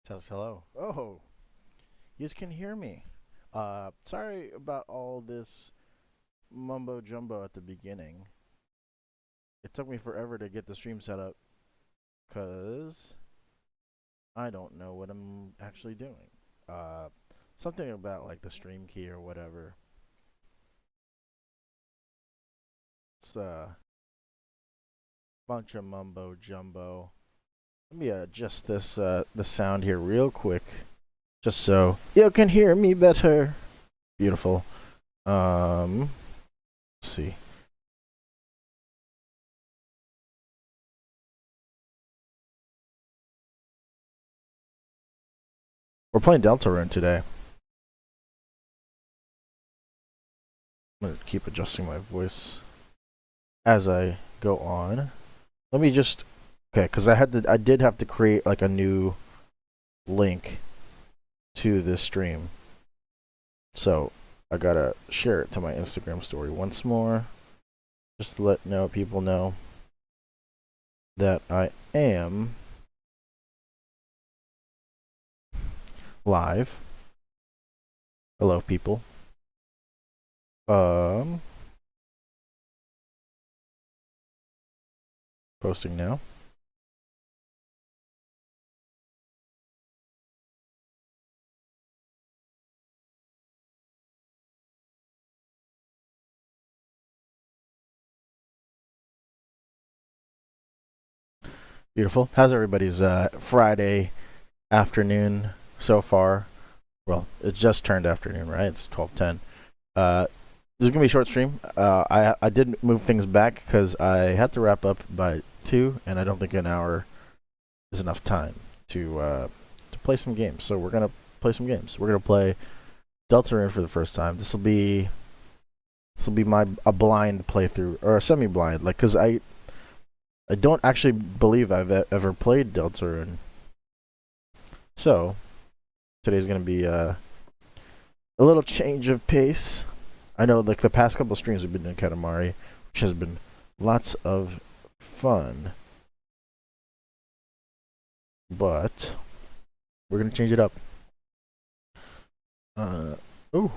Says hello. Oh, you can hear me. Sorry about all this mumbo jumbo at the beginning. It took me forever to get the stream set up because I don't know what I'm actually doing. Uh, Something about like the stream key or whatever. It's a bunch of mumbo jumbo. Let me adjust the sound here real quick, just so you can hear me better. Beautiful. Let's see. We're playing Deltarune today. I'm gonna keep adjusting my voice as I go on. Let me just because I did have to create like a new link to this stream, so I gotta share it to my Instagram story once more, just to let people know that I am live. Hello, people. Posting now. Beautiful. How's everybody's Friday afternoon so far? Well, it just turned afternoon, right? It's 12:10. This is gonna be a short stream. I did move things back because I had to wrap up by 2, and I don't think an hour is enough time to play some games. So we're gonna play some games. We're gonna play Deltarune for the first time. This will be a blind playthrough or a semi-blind, like because I don't actually believe I've ever played Deltarune. So today's gonna be a little change of pace. I know, like the past couple streams we've been doing Katamari, which has been lots of fun, but we're gonna change it up. Oh,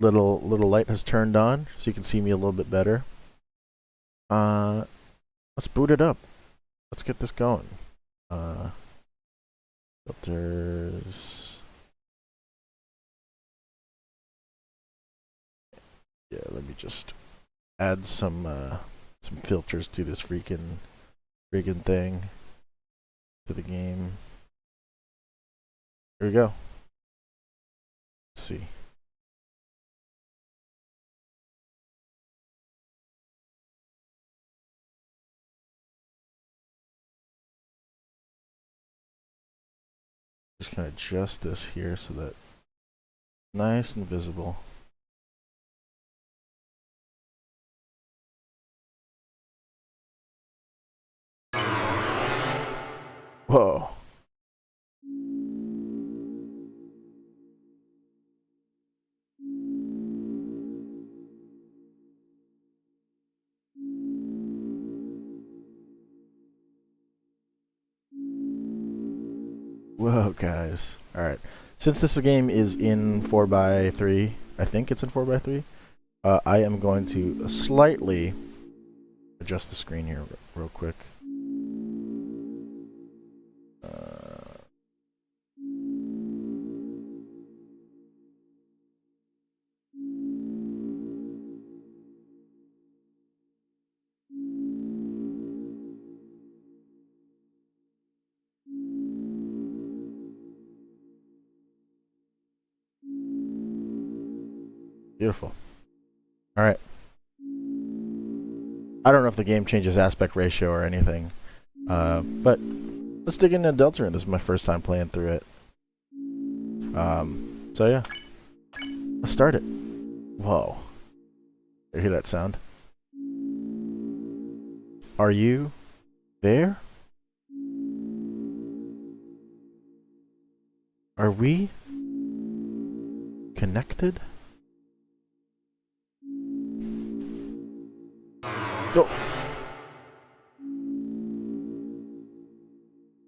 little light has turned on, so you can see me a little bit better. Let's boot it up. Let's get this going. Filters. Yeah, let me just add some filters to this freaking thing, to the game. Here we go. Let's see. Just gonna adjust this here so that nice and visible. Whoa. Whoa, guys. Alright. Since this game is in 4x3, I think it's in 4x3, I am going to slightly adjust the screen here real quick. Beautiful. Alright. I don't know if the game changes aspect ratio or anything. But let's dig into Deltarune. This is my first time playing through it. So yeah. Let's start it. Whoa. You hear that sound? Are you there? Are we connected? Go.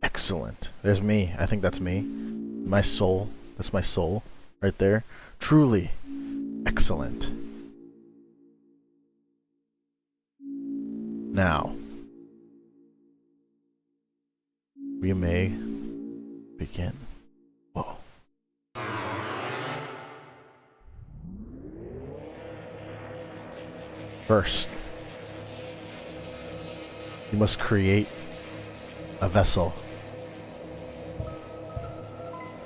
Excellent. There's me. I think that's me. My soul. That's my soul right there. Truly excellent. Now, we may begin. Whoa. First, you must create a vessel.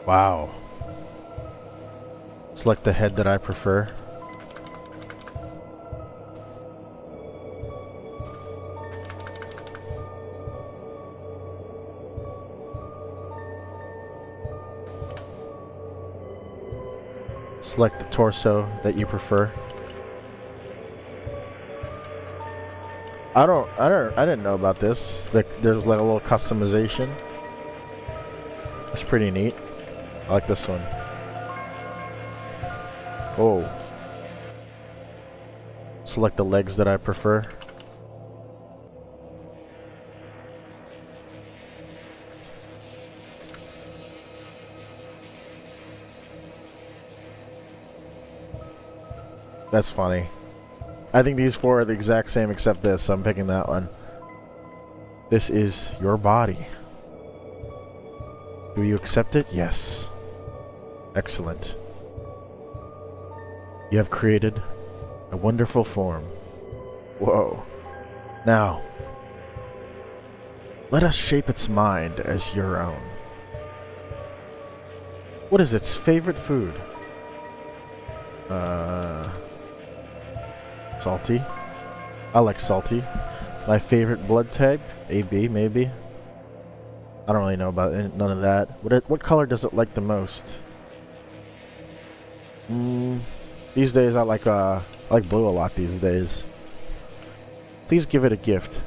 Wow. Select the head that I prefer. Select the torso that you prefer. I didn't know about this. There's like a little customization. It's pretty neat. I like this one. Oh. Select the legs that I prefer. That's funny. I think these four are the exact same except this, so I'm picking that one. This is your body. Do you accept it? Yes. Excellent. You have created a wonderful form. Whoa. Now, let us shape its mind as your own. What is its favorite food? Salty. I like salty. My favorite blood type? AB, maybe. I don't really know about none of that. What color does it like the most? These days I like blue a lot these days. Please give it a gift.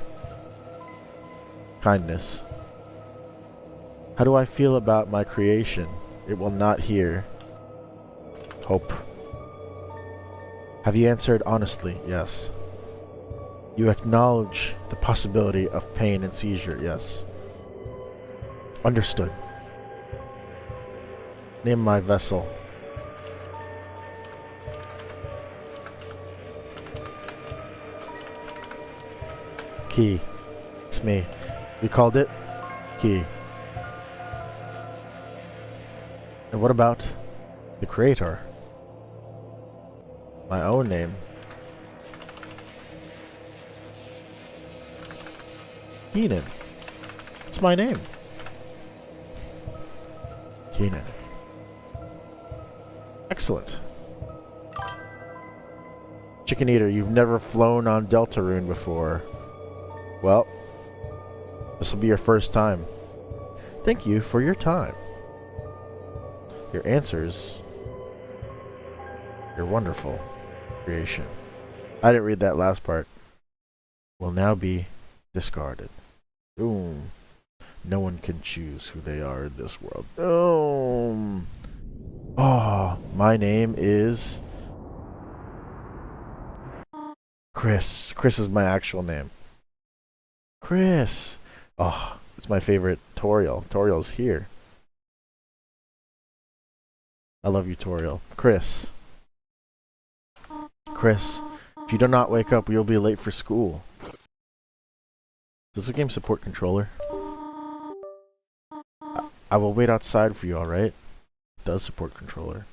Kindness. How do I feel about my creation? It will not hear. Hope. Have you answered honestly? Yes. You acknowledge the possibility of pain and seizure? Yes. Understood. Name my vessel. Key. It's me. We called it Key. And what about the creator? My own name. Keenan. It's my name. Keenan. Excellent. Chicken Eater, you've never flown on Deltarune before. Well, this will be your first time. Thank you for your time. Your answers. Your wonderful creation. I didn't read that last part. Will now be discarded. Boom. No one can choose who they are in this world. Boom. Oh, my name is Chris. Chris is my actual name. Chris. Oh, it's my favorite Toriel. Toriel's here. I love you, Toriel. Chris. Chris, if you do not wake up, you'll be late for school. Does the game support controller? I will wait outside for you, alright? It does support controller.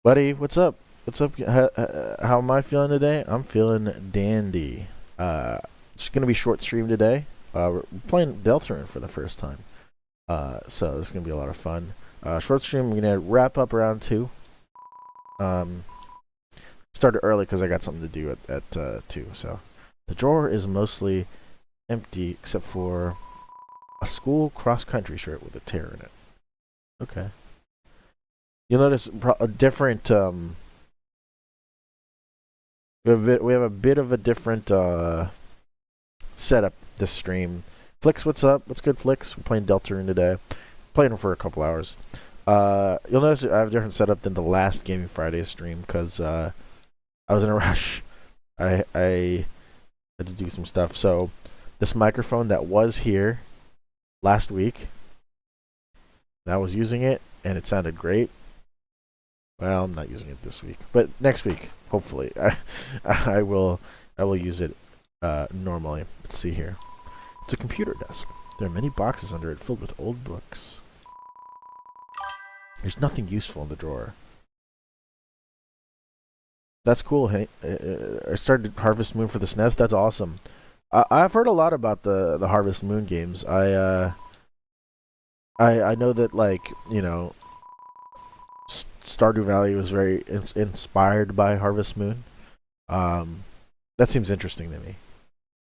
Buddy, what's up? What's up? How am I feeling today? I'm feeling dandy. It's gonna be short stream today. We're playing Deltarune for the first time. So this is gonna be a lot of fun. Short stream, we're gonna wrap up round 2. started early because I got something to do at 2. So the drawer is mostly empty except for a school cross-country shirt with a tear in it. Okay. You'll notice a different. We have a bit of a different setup this stream. Flix, what's up? What's good, Flix? We're playing Deltarune today. Playing for a couple hours. You'll notice I have a different setup than the last Gaming Friday stream because I was in a rush. I had to do some stuff. So this microphone that was here last week, I was using it and it sounded great. Well, I'm not using it this week, but next week, hopefully, I will use it normally. Let's see here. It's a computer desk. There are many boxes under it filled with old books. There's nothing useful in the drawer. That's cool. Hey, I started Harvest Moon for the SNES. That's awesome. I've heard a lot about the Harvest Moon games. I know that, like, you know, Stardew Valley was very inspired by Harvest Moon. That seems interesting to me.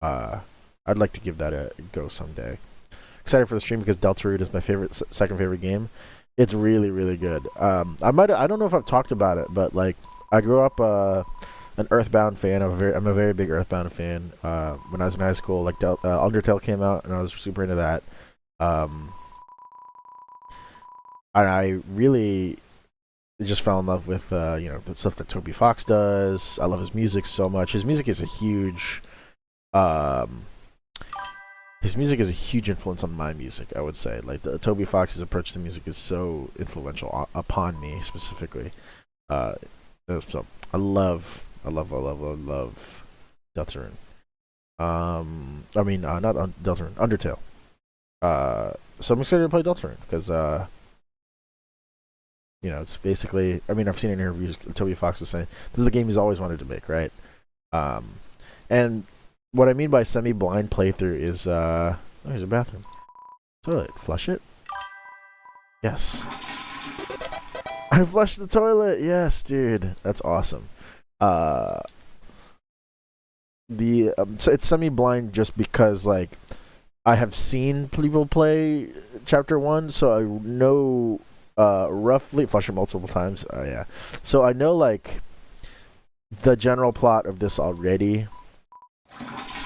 I'd like to give that a go someday. Excited for the stream because Deltarune is my second favorite game. It's really, really good. I don't know if I've talked about it, but like I grew up an Earthbound fan. I'm a very big Earthbound fan. When I was in high school, like Undertale came out, and I was super into that. And I really just fell in love with you know, the stuff that Toby Fox does. I love his music so much. His music is a huge influence on my music, I would say. Like Toby Fox's approach to music is so influential upon me specifically. So I love Deltarune. I mean, not Deltarune, Undertale. So I'm excited to play Deltarune because you know, it's basically, I mean, I've seen in interviews Toby Fox was saying this is the game he's always wanted to make, right? And what I mean by semi-blind playthrough is oh, here's a bathroom. Toilet, flush it. Yes. I flushed the toilet. Yes, dude. That's awesome. So it's semi-blind just because, like, I have seen people play Chapter 1, so I know roughly, flush it multiple times. Yeah. So I know, like, the general plot of this already.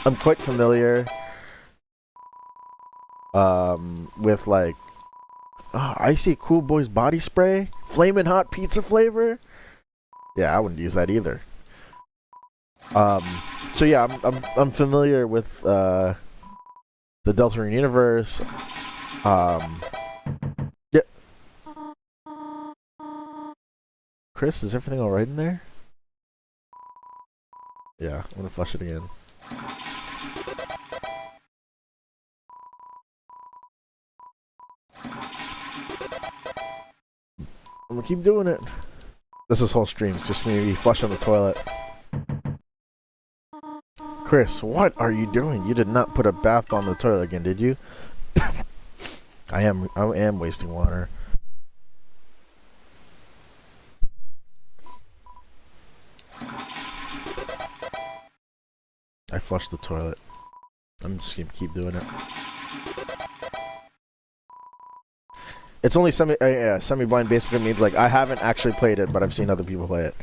I'm quite familiar with, like, icy cool boys body spray, flaming hot pizza flavor. Yeah, I wouldn't use that either. So yeah, I'm familiar with the Deltarune universe. Yeah. Chris, is everything all right in there? Yeah, I'm gonna flush it again. I'm gonna keep doing it. This whole stream is just me flushing the toilet. Chris, what are you doing? You did not put a bath bomb in the toilet again, did you? I am wasting water. I flushed the toilet. I'm just gonna keep doing it. It's only semi-blind basically means, like, I haven't actually played it, but I've seen other people play it.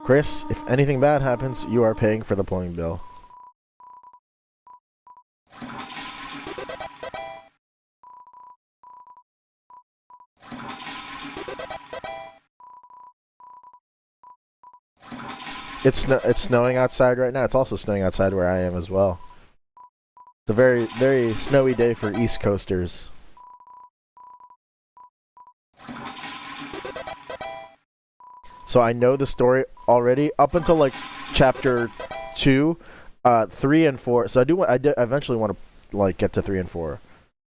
Chris, if anything bad happens, you are paying for the plumbing bill. It's snowing outside right now. It's also snowing outside where I am as well. It's a very, very snowy day for East Coasters. So I know the story already up until, like, chapter 2, 3 and 4. So I eventually want to, like, get to 3 and 4.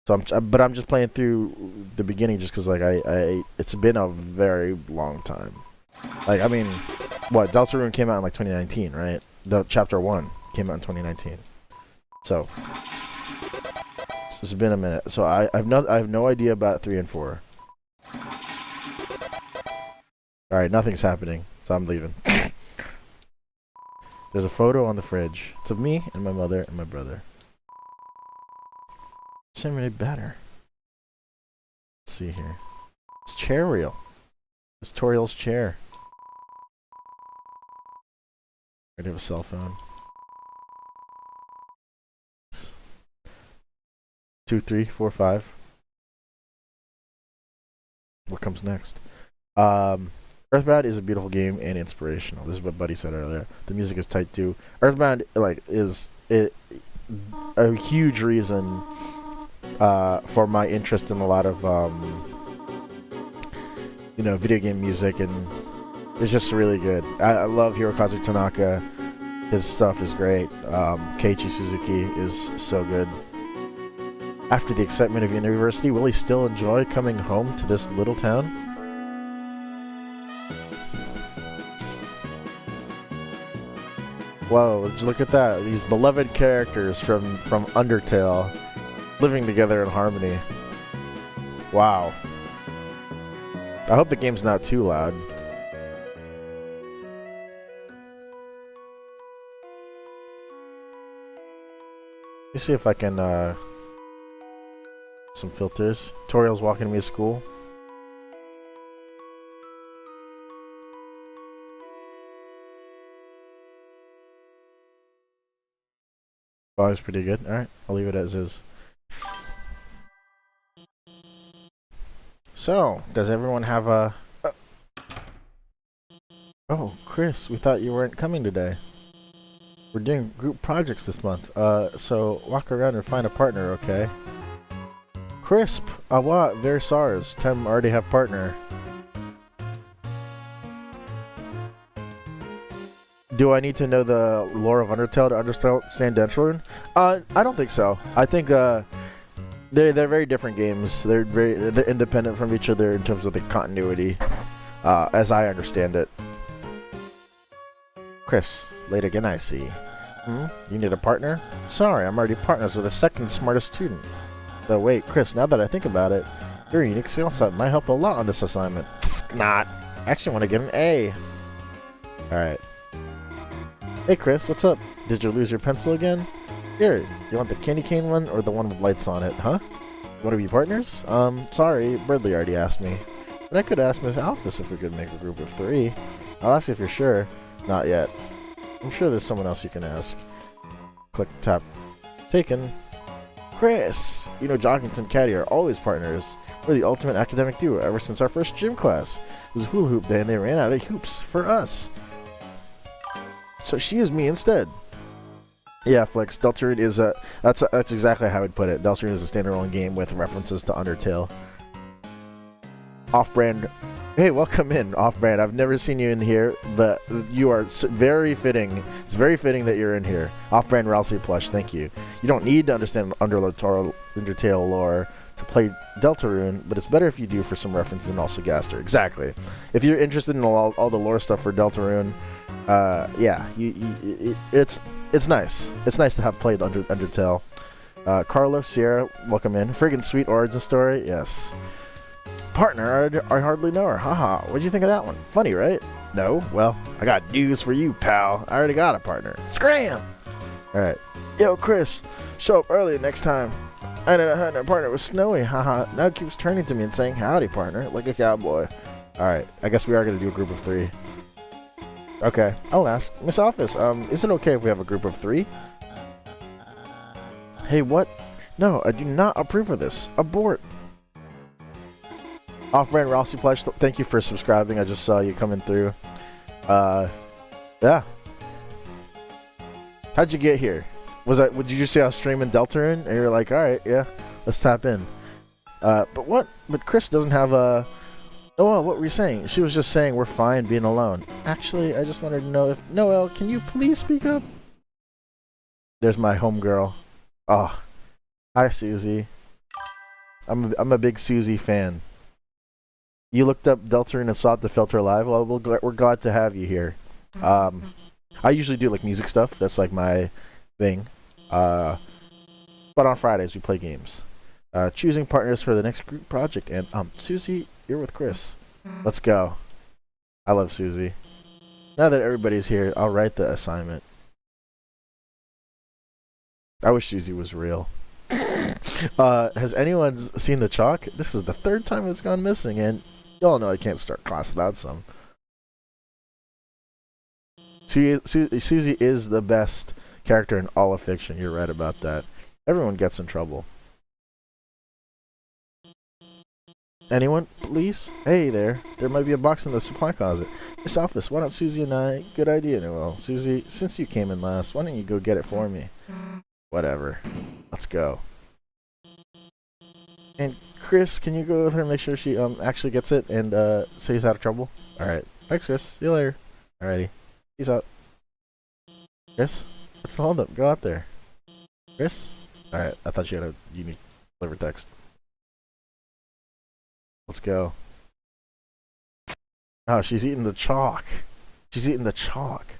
So I'm just playing through the beginning just because, like, it's been a very long time. Like, I mean, what, Deltarune came out in, like, 2019, right? The chapter 1 came out in 2019. So it's been a minute. So I have no idea about 3 and 4. Alright, nothing's happening, so I'm leaving. There's a photo on the fridge. It's of me and my mother and my brother. Same any better. Let's see here. It's chair wheel. It's Toriel's chair. I have a cell phone. 2, 3, 4, 5. What comes next? Earthbound is a beautiful game and inspirational. This is what Buddy said earlier. The music is tight too. Earthbound is a huge reason for my interest in a lot of video game music, and it's just really good. I love Hirokazu Tanaka. His stuff is great. Keiichi Suzuki is so good. After the excitement of university, will he still enjoy coming home to this little town? Whoa, just look at that. These beloved characters from Undertale living together in harmony. Wow. I hope the game's not too loud. Let me see if I can, some filters. Toriel's walking me to school. Oh, it's pretty good. Alright, I'll leave it as is. So, does everyone have a... Oh, Chris, we thought you weren't coming today. We're doing group projects this month. So walk around and find a partner, okay? Crisp! Awa, ver SARS. Tem already have partner. Do I need to know the lore of Undertale to understand Deltarune? I don't think so. I think they're very different games. They're independent from each other in terms of the continuity, as I understand it. Chris, late again I see. You need a partner? Sorry, I'm already partners with the second smartest student. So wait, Chris, now that I think about it, your unique skill set might help a lot on this assignment. Not. I actually want to get an A. Alright. Hey Chris, what's up? Did you lose your pencil again? Here, you want the candy cane one or the one with lights on it, huh? You want to be partners? Sorry, Bradley already asked me. But I could ask Miss Alphys if we could make a group of 3. I'll ask if you're sure. Not yet. I'm sure there's someone else you can ask. Click, tap. Taken. Chris! You know Joggington and Caddy are always partners. We're the ultimate academic duo ever since our first gym class. It was hula hoop day and they ran out of hoops for us. So she is me instead. Yeah, Flex. Deltarune is a... That's exactly how I'd put it. Deltarune is a standalone game with references to Undertale. Off-brand... Hey, welcome in, Off-brand. I've never seen you in here, but you are very fitting. It's very fitting that you're in here. Off-brand Ralsei plush, thank you. You don't need to understand Undertale lore to play Deltarune, but it's better if you do for some references and also Gaster. Exactly. If you're interested in all the lore stuff for Deltarune, yeah, it's nice. It's nice to have played Undertale. Carlos, Sierra, welcome in. Friggin' sweet origin story, yes. Partner, I hardly know her. Haha, what'd you think of that one? Funny, right? No? Well, I got news for you, pal. I already got a partner. Scram! Alright. Yo, Chris, show up early next time. I ended up having a partner with Snowy, haha. Now it keeps turning to me and saying, howdy, partner, like a cowboy. Alright, I guess we are going to do a group of 3. Okay, I'll ask. Miss Alphys, is it okay if we have a group of 3? Hey, what? No, I do not approve of this. Abort. Off-brand Ralsei Pledge, thank you for subscribing. I just saw you coming through. Yeah. How'd you get here? Did you say I was streaming Deltarune? And you're like, alright, yeah, let's tap in. But Chris doesn't have a... Oh, what were you saying? She was just saying we're fine being alone. Actually, I just wanted to know if... Noelle, can you please speak up? There's my homegirl. Oh. Hi, Susie. I'm a big Susie fan. You looked up Deltarune and sought to filter live? Well, we're glad to have you here. I usually do like music stuff. That's like my thing. But on Fridays we play games. Choosing partners for the next group project. And Susie, you're with Chris. Let's go. I love Susie. Now that everybody's here, I'll write the assignment. I wish Susie was real. Has anyone seen the chalk? This is the 3rd time it's gone missing, and y'all know I can't start class without some. Susie is the best character in all of fiction. You're right about that. Everyone gets in trouble. Anyone, please? Hey there. There might be a box in the supply closet. Miss Office, why don't Susie and I... Good idea, Noel. Susie, since you came in last, why don't you go get it for me? Whatever. Let's go. And Chris, can you go with her and make sure she actually gets it and stays out of trouble? Alright. Thanks, Chris. See you later. Alrighty. Peace out. Chris? What's the holdup? Go out there. Chris? Alright, I thought you had a unique flavor text. Let's go. Oh, she's eating the chalk. She's eating the chalk.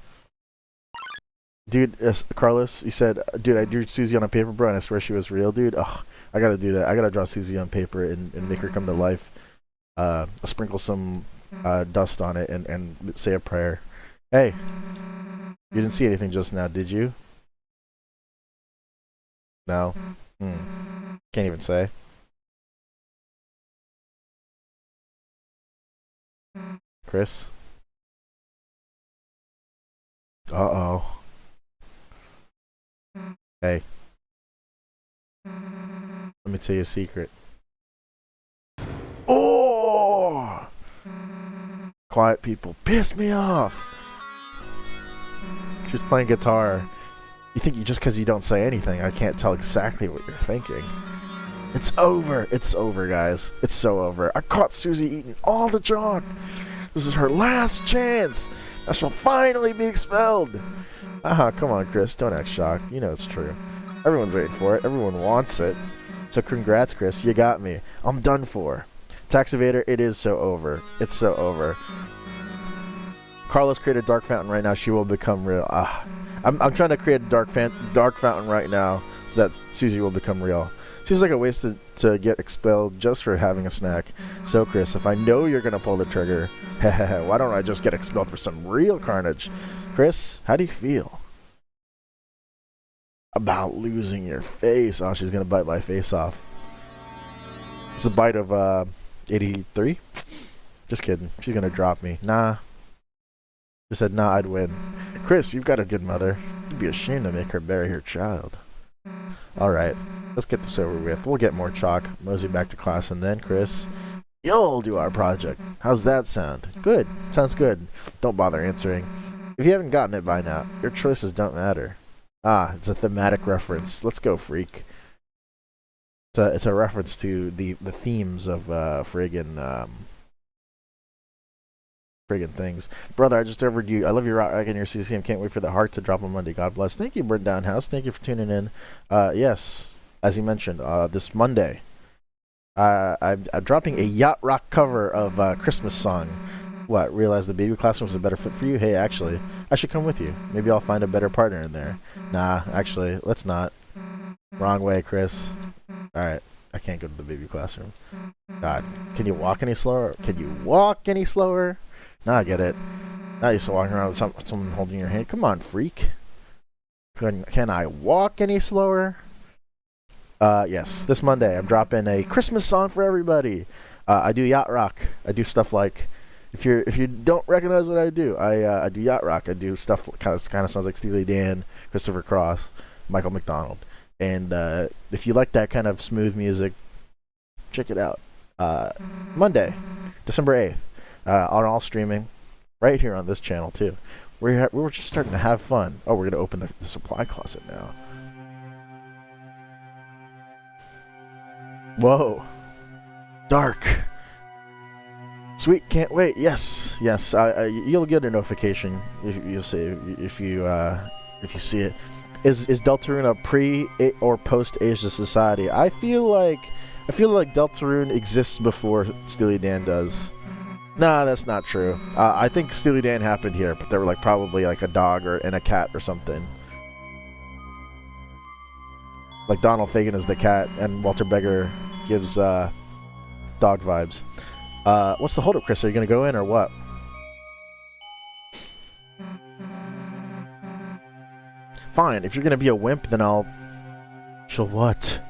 Dude, Carlos, you said, dude, I drew Susie on a paper, bro, and I swear she was real, dude. Oh, I gotta do that. I gotta draw Susie on paper and make her come to life. Sprinkle some dust on it and say a prayer. Hey, you didn't see anything just now, did you? No? Can't even say. Chris? Uh-oh. Hey. Let me tell you a secret. Oh! Quiet people piss me off. She's playing guitar. You think just because you don't say anything, I can't tell exactly what you're thinking. It's over. It's over, guys. It's so over. I caught Susie eating all the chalk. This is her last chance. I shall finally be expelled. Come on, Chris. Don't act shocked. You know it's true. Everyone's waiting for it. Everyone wants it. So congrats, Chris. You got me. I'm done for. Tax evader, it is so over. It's so over. Carlos created a dark fountain right now. She will become real. I'm trying to create a dark fountain right now so that Susie will become real. Seems like a waste to get expelled just for having a snack. So, Chris, if I know you're going to pull the trigger, why don't I just get expelled for some real carnage? Chris, how do you feel about losing your face? Oh, she's going to bite my face off. It's a bite of 83? Just kidding. She's going to drop me. Nah. She said, nah, I'd win. Chris, you've got a good mother. You'd be ashamed to make her bury her child. Alright, let's get this over with. We'll get more chalk, mosey back to class, and then, Chris, you'll do our project. How's that sound? Good. Sounds good. Don't bother answering. If you haven't gotten it by now, your choices don't matter. It's a thematic reference. Let's go, freak. It's a reference to the themes of friggin' things. Brother, I just overed you. I love your rock and your CCM. Can't wait for the heart to drop on Monday. God bless. Thank you, Burn Down House. Thank you for tuning in. Yes, as you mentioned, this Monday, I'm dropping a yacht rock cover of Christmas song. What? Realize the baby classroom was a better fit for you? Hey, actually, I should come with you. Maybe I'll find a better partner in there. Nah, actually, let's not. Wrong way, Chris. Alright, I can't go to the baby classroom. God, can you walk any slower? Can you walk any slower? Now I get it. Now you're still walking around with someone holding your hand. Come on, freak. Can I walk any slower? Yes. This Monday, I'm dropping a Christmas song for everybody. I do yacht rock. I do stuff like, if you don't recognize what I do, I do yacht rock. I do stuff kind of sounds like Steely Dan, Christopher Cross, Michael McDonald. And if you like that kind of smooth music, check it out. Monday, December 8th. On all streaming, right here on this channel too. We were just starting to have fun. Oh, we're gonna open the supply closet now. Whoa, dark. Sweet, can't wait. Yes. You'll get a notification if you see it. Is Deltarune a pre or post Asia Society? I feel like Deltarune exists before Steely Dan does. Nah, that's not true. I think Steely Dan happened here, but they were probably a dog and a cat or something. Like Donald Fagen is the cat, and Walter Becker gives dog vibes. What's the holdup, Chris? Are you gonna go in or what? Fine. If you're gonna be a wimp, then I'll She'll what?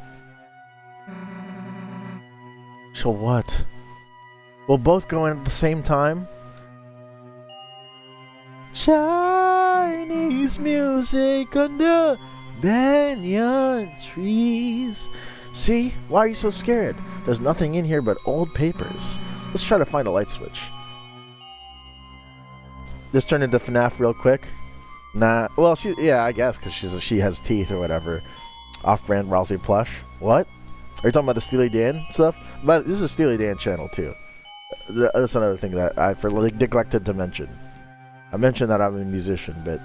She'll what? We'll both go in at the same time? Chinese music under banyan trees. See? Why are you so scared? There's nothing in here but old papers. Let's try to find a light switch. Just turn into FNAF real quick. Nah. Well, yeah, I guess, because she has teeth or whatever. Off-brand Rousey plush. What? Are you talking about the Steely Dan stuff? But this is a Steely Dan channel, too. That's another thing that I neglected to mention. I mentioned that I'm a musician, but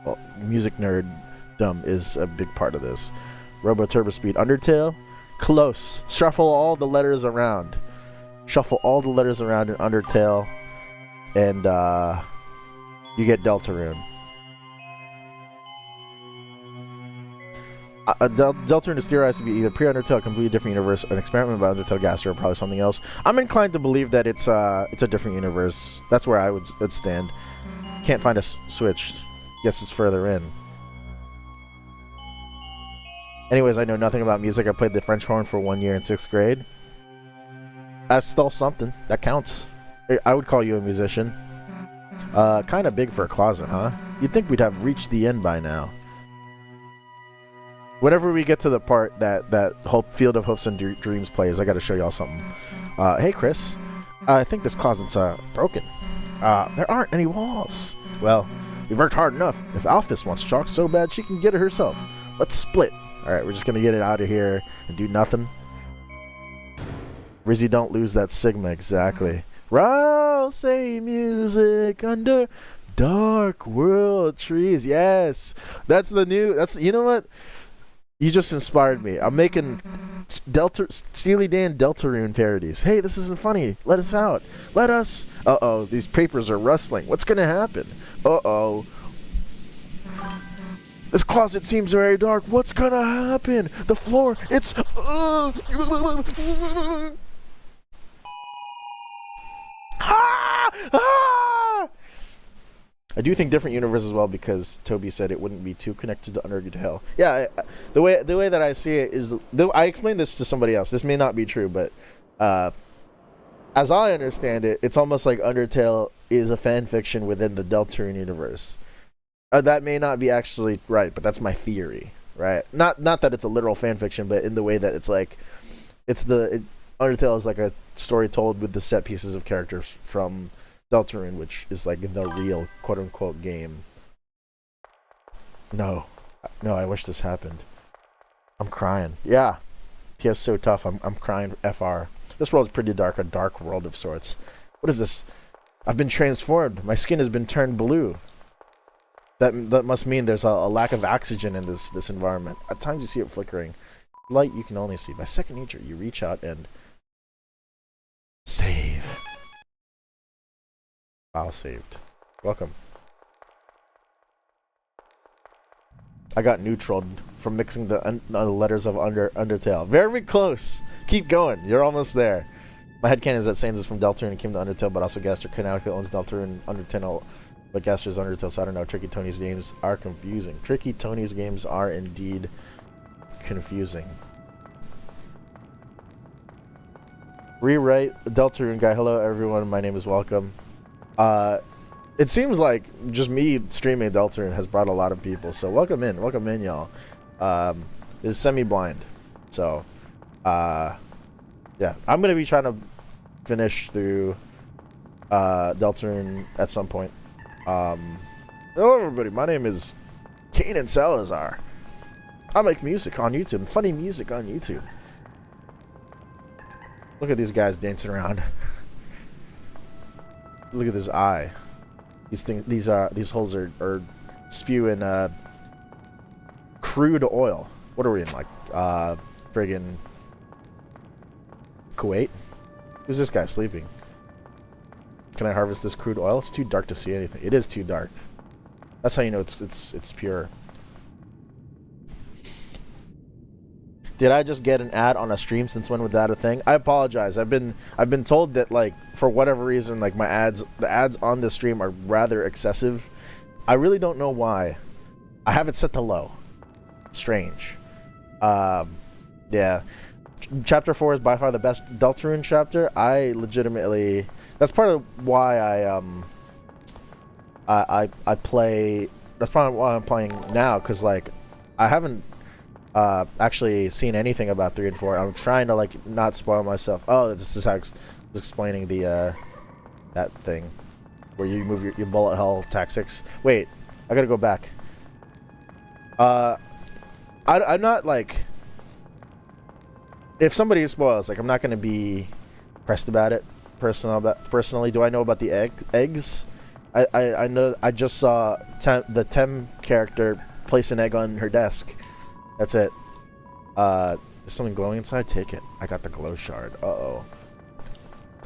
well, music nerddom is a big part of this. Robo Turbo Speed Undertale? Close. Shuffle all the letters around. Shuffle all the letters around in Undertale, and you get Deltarune. Deltarune is theorized to be either pre-Undertale, a completely different universe, an experiment by Undertale Gaster, or probably something else. I'm inclined to believe that it's a different universe. That's where I would stand. Can't find a switch. Guess it's further in. Anyways, I know nothing about music. I played the French horn for 1 year in 6th grade. That's still something. That counts. I would call you a musician. Kind of big for a closet, huh? You'd think we'd have reached the end by now. Whenever we get to the part that Field of Hopes and Dreams plays, I gotta show y'all something. Hey, Chris. I think this closet's broken. There aren't any walls. Well, you've worked hard enough. If Alphys wants chalk so bad she can get it herself. Let's split. Alright, we're just gonna get it out of here and do nothing. Rizzy, don't lose that Sigma, exactly. Rousey music under dark world trees. Yes! That's the new... You know what? You just inspired me. I'm making Steely Dan Deltarune parodies. Hey, this isn't funny. Let us out. Let us... Uh-oh, these papers are rustling. What's gonna happen? Uh-oh. This closet seems very dark. What's gonna happen? The floor, it's... I do think different universe as well, because Toby said it wouldn't be too connected to Undertale. Yeah, the way that I see it is... I explained this to somebody else. This may not be true, but... as I understand it, it's almost like Undertale is a fan fiction within the Deltarune universe. That may not be actually right, but that's my theory, right? Not that it's a literal fan fiction, but in the way that it's like... Undertale is like a story told with the set pieces of characters from Deltarune, which is like the real quote-unquote game. No, I wish this happened. I'm crying. Yeah, TS so tough. I'm crying. FR. This world is pretty dark. A dark world of sorts. What is this? I've been transformed. My skin has been turned blue. That must mean there's a lack of oxygen in this environment. At times you see it flickering. Light you can only see. By second nature, you reach out and save. Wow, saved. Welcome. I got neutraled from mixing the letters of Undertale. Very close. Keep going. You're almost there. My headcanon is that Sans is from Deltarune and came to Undertale, but also Gaster canonically owns Deltarune and Undertale, but Gaster's Undertale, so I don't know. Tricky Tony's games are confusing. Tricky Tony's games are indeed confusing. Rewrite Deltarune guy. Hello everyone, my name is Welcome. It seems like just me streaming Deltarune has brought a lot of people, so welcome in y'all. It's semi-blind, so yeah, I'm gonna be trying to finish through Deltarune at some point. Hello everybody, my name is Kanan Salazar. I make music on YouTube, funny music on YouTube. Look at these guys dancing around. Look at this eye. These holes are spewing crude oil. What are we in, like friggin' Kuwait? Who's this guy sleeping? Can I harvest this crude oil? It's too dark to see anything. It is too dark. That's how you know it's pure. Did I just get an ad on a stream? Since when was that a thing? I apologize. I've been told that, like, for whatever reason, like the ads on this stream are rather excessive. I really don't know why. I have it set to low. Strange. Yeah. Chapter 4 is by far the best Deltarune chapter. I legitimately... That's part of why I play... That's probably why I'm playing now, because, like, I haven't actually seen anything about 3 and 4. I'm trying to, like, not spoil myself. Oh, this is how it's explaining the, that thing. Where you move your bullet hell tactics. Wait, I gotta go back. I'm not, like... If somebody spoils, like, I'm not gonna be pressed about it. Personally, do I know about the eggs? I know. I just saw the Tem character place an egg on her desk. That's it. There's something glowing inside. Take it. I got the glow shard. Uh-oh.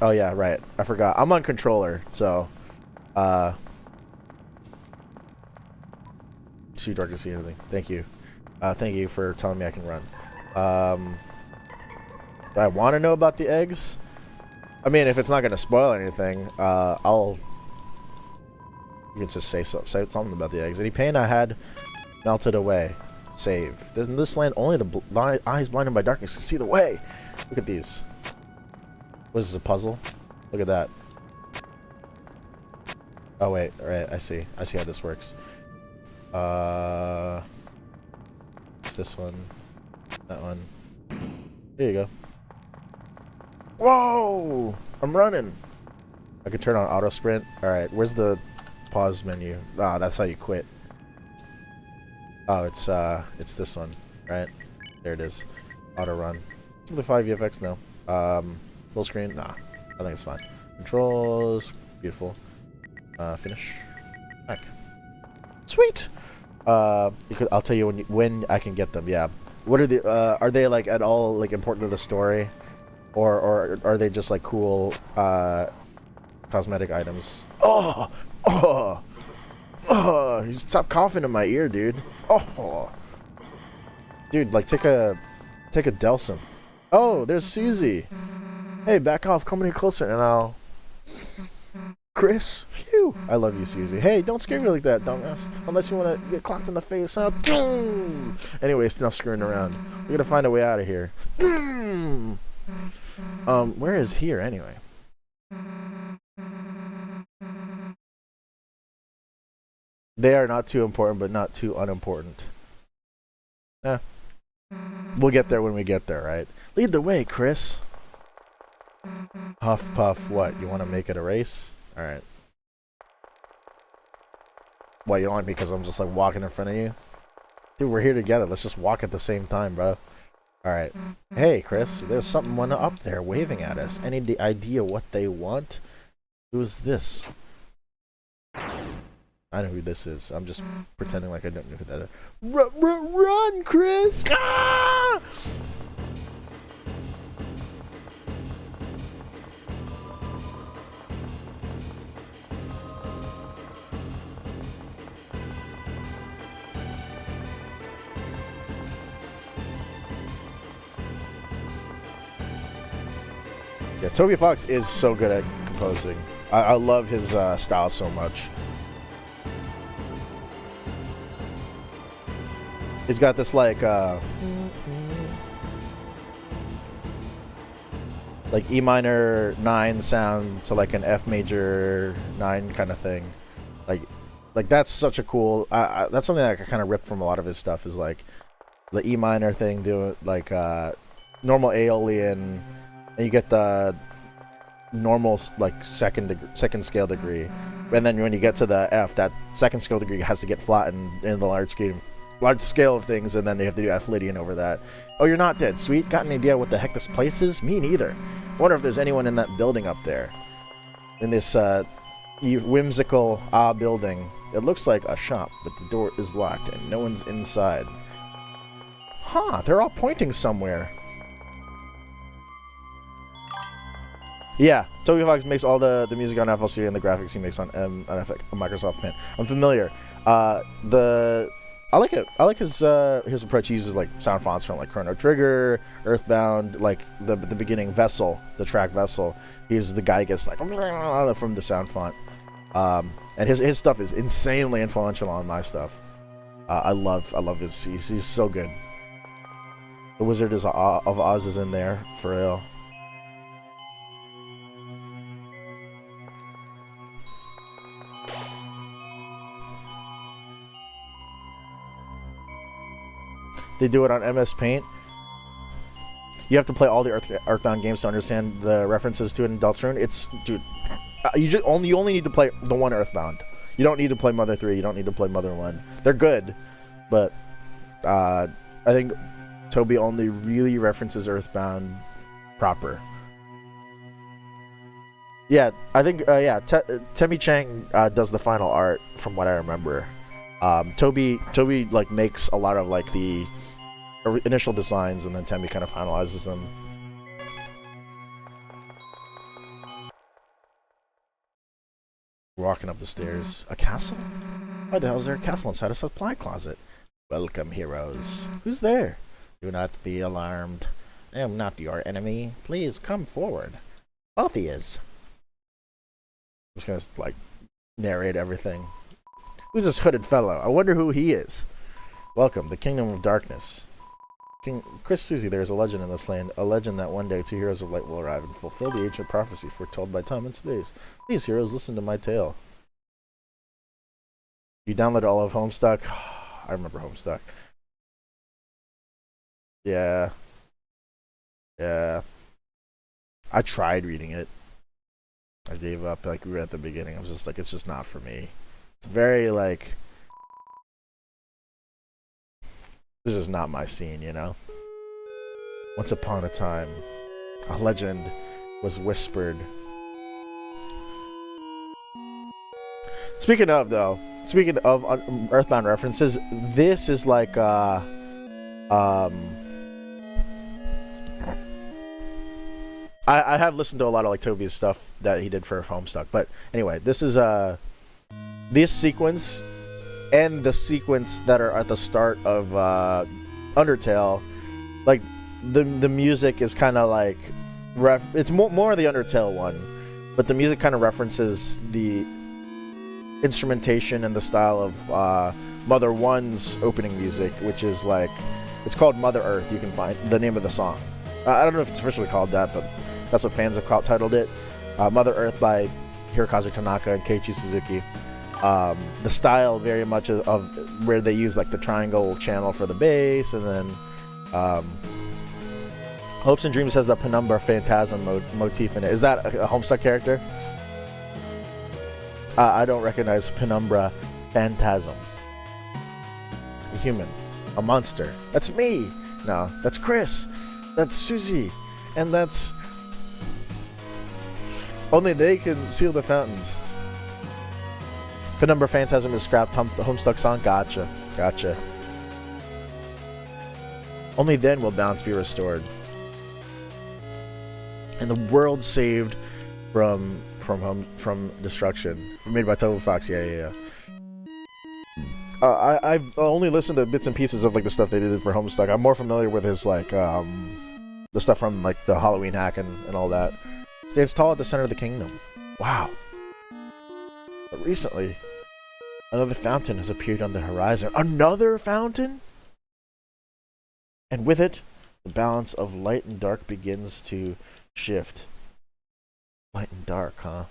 Oh yeah, right. I forgot. I'm on controller, so too dark to see anything. Thank you. Thank you for telling me I can run. Do I want to know about the eggs? I mean, if it's not gonna spoil anything, you can just say something about the eggs. Any pain I had melted away. Save. In this land, only the eyes blinded by darkness can see the way. Look at these. What is this, a puzzle? Look at that. Oh wait, alright, I see. I see how this works. It's this one. That one. Here you go. Whoa! I'm running! I can turn on auto sprint. Alright, where's the pause menu? Ah, that's how you quit. Oh, it's this one, right? There it is. Auto run. Simplify VFX, no. Full screen, nah. I think it's fine. Controls, beautiful. Finish. Back. Sweet! Because I'll tell you when I can get them, yeah. What are the, are they, like, at all, like, important to the story? Or are they just, like, cool, cosmetic items? Oh! Oh! Oh! You stop coughing in my ear, dude. Oh! Dude, like, take a Delsum. Oh, there's Susie! Hey, back off, come any closer, and I'll... Chris? Phew! I love you, Susie. Hey, don't scare me like that, dumbass. Unless you want to get clocked in the face, I'll... Anyways, enough screwing around. We're gonna find a way out of here. Where is here, anyway? They are not too important, but not too unimportant. Eh. We'll get there when we get there, right? Lead the way, Chris. Huff, puff, what? You want to make it a race? Alright. What, you don't like me because I'm just, like, walking in front of you? Dude, we're here together. Let's just walk at the same time, bro. Alright. Hey, Chris, there's someone up there waving at us. Any idea what they want? Who's this? I know who this is. I'm just pretending like I don't know who that is. Run, Chris! Ah! Yeah, Toby Fox is so good at composing. I love his style so much. He's got this like E minor 9 sound to like an F major 9 kind of thing. Like that's such a cool. That's something that I kind of ripped from a lot of his stuff. Is like the E minor thing, doing like normal Aeolian, and you get the normal like second scale degree, and then when you get to the F, that second scale degree has to get flattened in the large scale of things, and then they have to do F Lydian over that. Oh, you're not dead. Sweet. Got an idea what the heck this place is? Me neither. Wonder if there's anyone in that building up there. In this whimsical building. It looks like a shop, but the door is locked and no one's inside. Huh, they're all pointing somewhere. Yeah, Toby Fox makes all the music on FLC and the graphics he makes on Microsoft Paint. I'm familiar. I like it. I like his approach. He uses like sound fonts from like Chrono Trigger, Earthbound, like the beginning Vessel, the track Vessel. He's the guy who gets like from the sound font. And his stuff is insanely influential on my stuff. I love his. He's so good. The Wizard of Oz is in there, for real. They do it on MS Paint. You have to play all the Earthbound games to understand the references to it in DELTARUNE. It's, dude, you only need to play the one Earthbound. You don't need to play Mother 3. You don't need to play Mother 1. They're good, but I think Toby only really references Earthbound proper. Yeah, I think Temmie Chang does the final art from what I remember. Toby like makes a lot of like the initial designs, and then Temmie kind of finalizes them. Walking up the stairs. A castle? Why the hell is there a castle inside a supply closet? Welcome, heroes. Who's there? Do not be alarmed. I am not your enemy. Please come forward. Both he is. I'm just gonna like narrate everything. Who's this hooded fellow? I wonder who he is. Welcome, the Kingdom of Darkness. King Chris Susie, there is a legend in this land. A legend that one day 2 heroes of light will arrive and fulfill the ancient prophecy foretold by time and space. Please, heroes, listen to my tale. You downloaded all of Homestuck? I remember Homestuck. Yeah. Yeah. I tried reading it. I gave up like we were at the beginning. I was just like, it's just not for me. It's very like, this is not my scene, you know? Once upon a time, a legend was whispered. Speaking of Earthbound references, this is like I have listened to a lot of like Toby's stuff that he did for Homestuck, but anyway, this is this sequence and the sequence that are at the start of Undertale, like the music is kind of like it's more the Undertale one, but the music kind of references the instrumentation and the style of Mother 1's opening music, which is like, it's called Mother Earth. You can find the name of the song. I don't know if it's officially called that, but that's what fans have titled it. Mother Earth by Hirokazu Tanaka and Keiichi Suzuki. The style very much of where they use like the triangle channel for the bass, and then Hopes and Dreams has the Penumbra Phantasm motif in it. Is that a Homestuck character? I don't recognize Penumbra Phantasm. A human. A monster. That's me! No, that's Chris. That's Susie. And that's... Only they can seal the fountains. Penumbra Phantasm is scrapped. Homestuck song? Gotcha. Gotcha. Only then will balance be restored. And the world saved from destruction. Made by Total Fox. Yeah. I've only listened to bits and pieces of like the stuff they did for Homestuck. I'm more familiar with his like the stuff from like the Halloween hack and all that. Stands tall at the center of the kingdom. Wow. But recently, another fountain has appeared on the horizon. Another fountain? And with it, the balance of light and dark begins to shift. Light and dark, huh?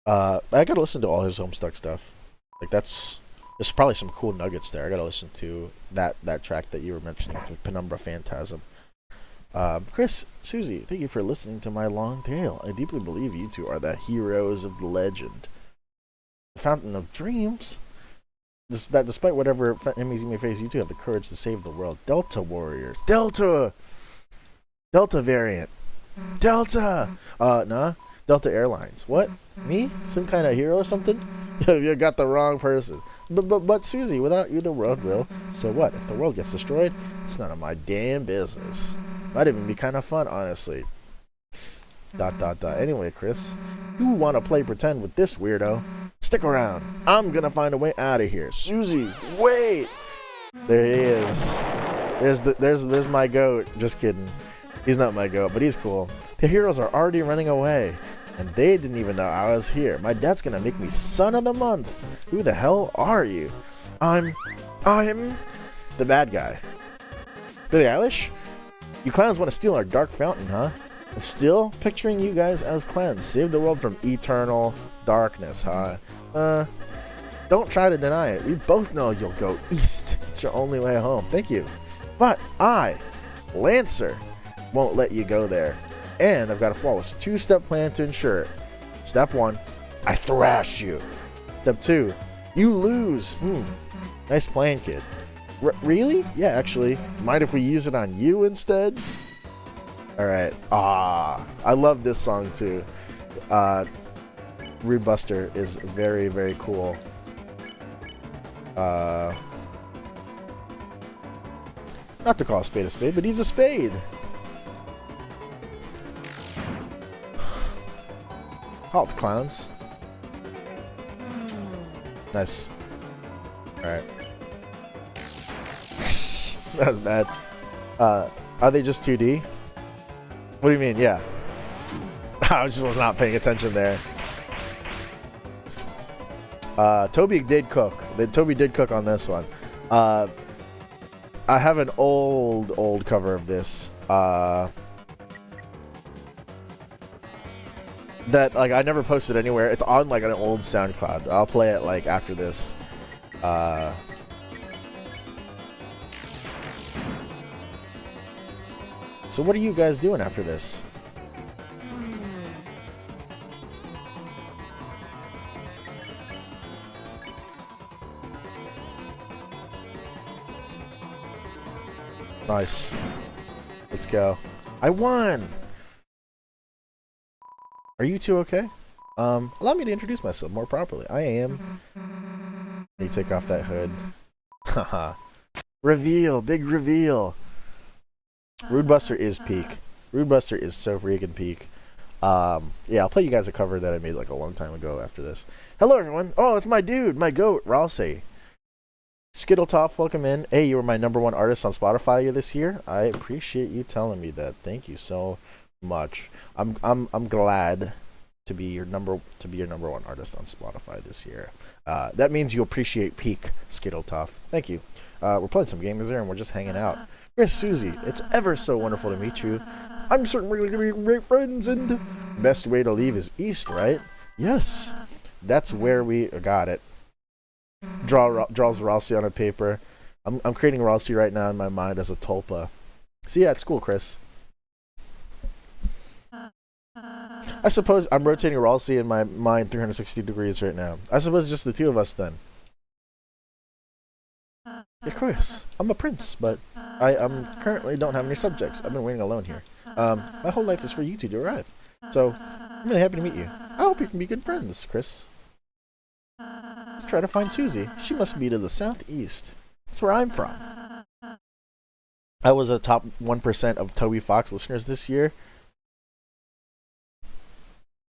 I gotta listen to all his Homestuck stuff. Like there's probably some cool nuggets there. I gotta listen to that track that you were mentioning for Penumbra Phantasm. Chris, Susie, thank you for listening to my long tale. I deeply believe you two are the heroes of the legend. The Fountain of Dreams? That despite whatever enemies you may face, you two have the courage to save the world. Delta Warriors. Delta variant. Delta! Nah. Delta Airlines. What? Me? Some kind of hero or something? You got the wrong person. But Susie, without you the world will. So what? If the world gets destroyed, it's none of my damn business. Might even be kind of fun, honestly. ... Anyway, Chris, you want to play pretend with this weirdo? Stick around. I'm gonna find a way out of here. Susie, wait! There he is. There's my goat. Just kidding. He's not my goat, but he's cool. The heroes are already running away, and they didn't even know I was here. My dad's gonna make me son of the month. Who the hell are you? I'm the bad guy. Billie Eilish? You clowns want to steal our dark fountain, huh? And still picturing you guys as clowns. Save the world from eternal darkness, huh? Don't try to deny it. We both know you'll go east. It's your only way home. Thank you. But I, Lancer, won't let you go there. And I've got a flawless 2-step plan to ensure it. Step 1, I thrash you. Step 2, you lose. Nice plan, kid. Really? Yeah, actually. Mind if we use it on you instead? Alright. I love this song too. Rude Buster is very, very cool. Not to call a spade, but he's a spade. Halt, clowns. Nice. Alright. That was bad. Are they just 2D? What do you mean? Yeah. I just was not paying attention there. Toby did cook. Toby did cook on this one. I have an old cover of this. That like I never posted anywhere. It's on like an old SoundCloud. I'll play it like after this. So what are you guys doing after this? Nice. Let's go. I won! Are you two okay? Allow me to introduce myself more properly. I am... Let me take off that hood. Haha. Reveal! Big reveal! Rude Buster is peak. Rude Buster is so freaking peak. Yeah, I'll play you guys a cover that I made like a long time ago after this. Hello everyone! Oh, it's my dude! My goat, Ralsei. Skittletop, welcome in. Hey, you were my #1 artist on Spotify this year. I appreciate you telling me that. Thank you so much. I'm glad to be your #1 artist on Spotify this year. That means you appreciate peak, Skittletop. Thank you. We're playing some games there and we're just hanging out. Here's Susie. It's ever so wonderful to meet you. I'm certainly going to be great friends, and best way to leave is east, right? Yes. That's where we got it. Draws Rossi on a paper. I'm creating Rossi right now in my mind as a tulpa. See you at school, Chris. I suppose I'm rotating Rossi in my mind 360 degrees right now. I suppose it's just the two of us then. Yeah, Chris, I'm a prince, but I currently don't have any subjects. I've been waiting alone here. My whole life is for you two to arrive. So, I'm really happy to meet you. I hope you can be good friends, Chris. Let's try to find Susie. She must be to the southeast. That's where I'm from. I was a top 1% of Toby Fox listeners this year.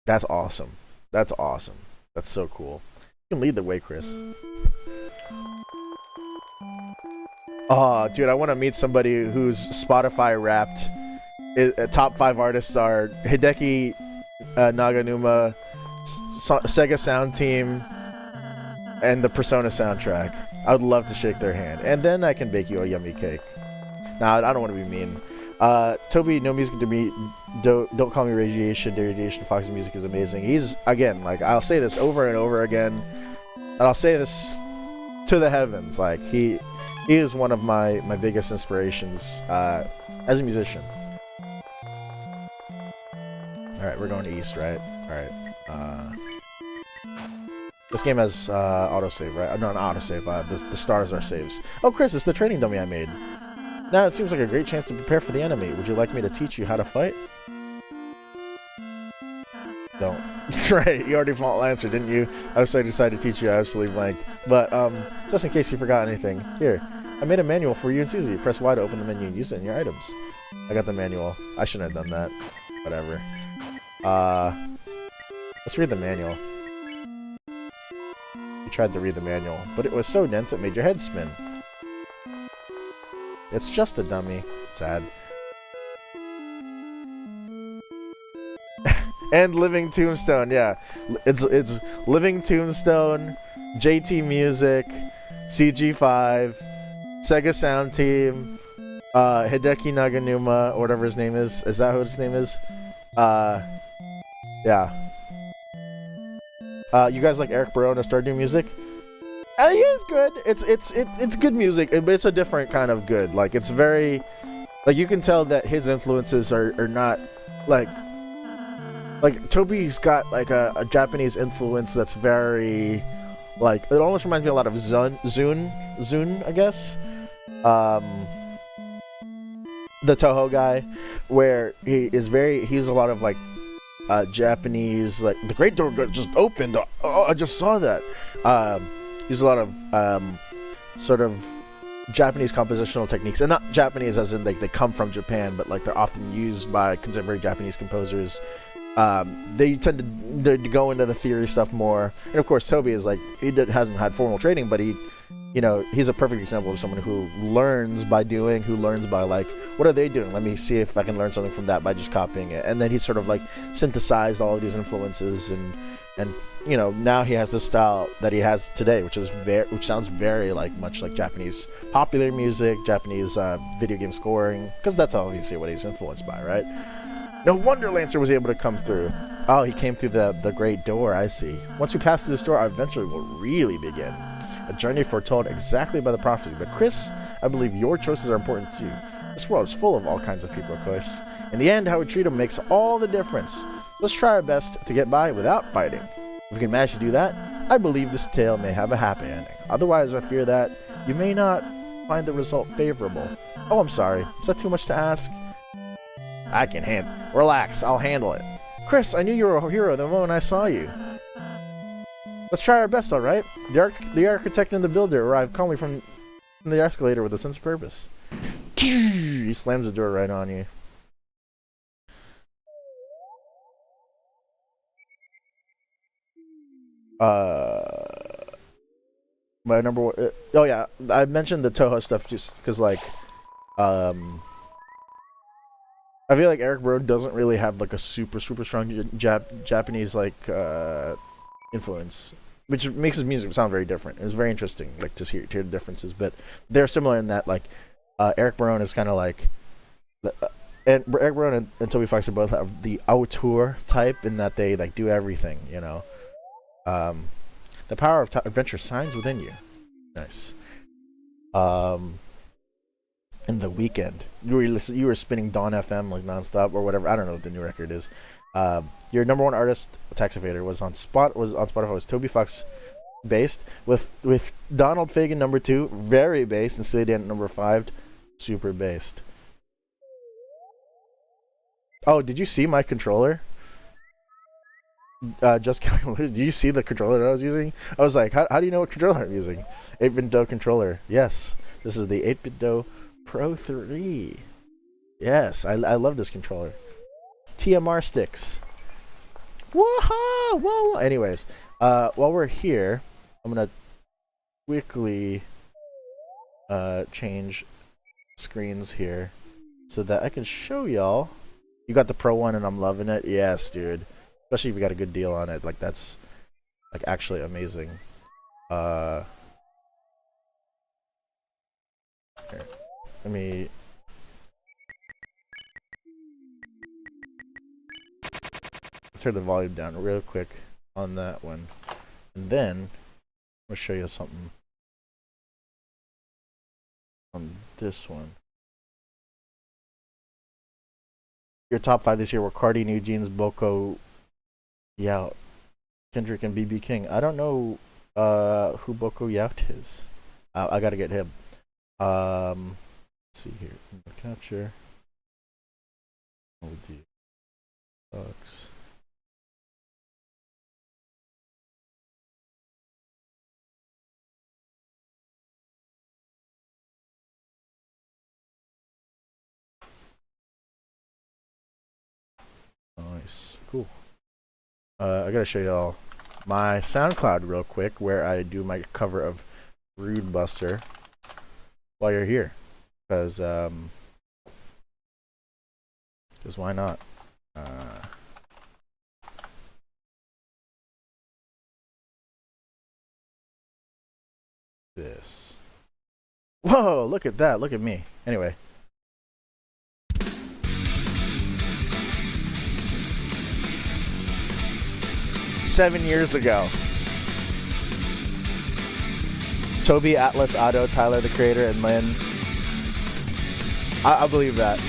That's awesome. That's awesome. That's so cool. You can lead the way, Chris. Oh, dude, I want to meet somebody who's Spotify wrapped. Top 5 artists are Hideki Naganuma, Sega Sound Team, and the Persona soundtrack. I would love to shake their hand. And then I can bake you a yummy cake. Nah, I don't want to be mean. Toby, no music to me. Don't call me Radiation. The Radiation Fox's music is amazing. He's, again, like, I'll say this over and over again. And I'll say this to the heavens. Like, he is one of my biggest inspirations as a musician. Alright, we're going to East, right? Alright. This game has autosave, right? No, not autosave. The stars are saves. Oh, Chris, it's the training dummy I made. Now it seems like a great chance to prepare for the enemy. Would you like me to teach you how to fight? Don't. Right, you already answered, didn't you? I was so decided to teach you. I absolutely blanked. But just in case you forgot anything, here. I made a manual for you and Susie. Press Y to open the menu and use it in your items. I got the manual. I shouldn't have done that. Whatever. Let's read the manual. You tried to read the manual, but it was so dense it made your head spin. It's just a dummy. Sad. And Living Tombstone, yeah. It's Living Tombstone, JT Music, CG5, Sega Sound Team, Hideki Naganuma, or whatever his name is. Is that who his name is? Yeah. You guys like Eric Barone start doing music? He is good. It's good music, but it's a different kind of good. Like it's very, like you can tell that his influences are not like Toby's got like a Japanese influence that's very like it almost reminds me a lot of Zune, I guess. The Toho guy, where he's a lot of like Japanese, like the great door just opened. Oh, I just saw that. He's a lot of sort of Japanese compositional techniques, and not Japanese as in like they come from Japan, but like they're often used by contemporary Japanese composers. They tend to go into the theory stuff more, and of course Toby is like hasn't had formal training, but he's a perfect example of someone who learns by doing, who learns by like, what are they doing? Let me see if I can learn something from that by just copying it. And then he's sort of like synthesized all of these influences, and now he has this style that he has today, which sounds very like much like Japanese popular music, Japanese video game scoring, because that's obviously what he's influenced by, right? No wonder Lancer was able to come through. Oh, he came through the great door, I see. Once we pass through this door, our adventure will really begin. A journey foretold exactly by the prophecy. But Chris, I believe your choices are important too. This world is full of all kinds of people, of course. In the end, how we treat them makes all the difference. Let's try our best to get by without fighting. If we can manage to do that, I believe this tale may have a happy ending. Otherwise, I fear that you may not find the result favorable. Oh, I'm sorry. Is that too much to ask? I can handle it. Relax, I'll handle it. Chris, I knew you were a hero the moment I saw you. Let's try our best, alright? The architect and the builder arrived calmly from the escalator with a sense of purpose. He slams the door right on you. My number one... oh yeah, I mentioned the Toho stuff just because, like, I feel like Eric Barone doesn't really have, like, a super strong Japanese, like, influence, which makes his music sound very different. It was very interesting, like, to hear the differences, but they're similar in that, like, Eric Barone is kind of like, and Eric Barone and Toby Fox are both have the auteur type in that they, like, do everything, the power of adventure shines within you. Nice. In the weekend, you were spinning Dawn FM like nonstop or whatever. I don't know what the new record is. Your number one artist, Tax Evader, was on Spotify. Was Toby Fox based with Donald Fagen number 2, very based, and Steely Dan number 5, super based. Oh, did you see my controller? Just did you see the controller that I was using? I was like, how do you know what controller I'm using? 8-bit Do controller. Yes, this is the 8-bit Do Pro 3. Yes, I love this controller. TMR sticks. Whoa, whoa. Anyways, while we're here, I'm gonna quickly change screens here so that I can show y'all. You got the Pro one, and I'm loving it. Yes, dude. Especially if you got a good deal on it. Like, that's like actually amazing. Here. Let me. Let's turn the volume down real quick on that one, and then I'm gonna show you something on this one. Your top 5 this year were Cardi, New Jeans, Boko, Yout, Kendrick, and BB King. I don't know who Boko Yout is. I gotta get him. Let's see here. Capture. Oh, dear. Sucks. Nice. Cool. I gotta show y'all my SoundCloud real quick, where I do my cover of Rude Buster while you're here. Because why not? This. Whoa, look at that. Look at me. Anyway, 7 years ago. Toby, Atlas, Otto, Tyler the Creator, and Lynn. I believe that.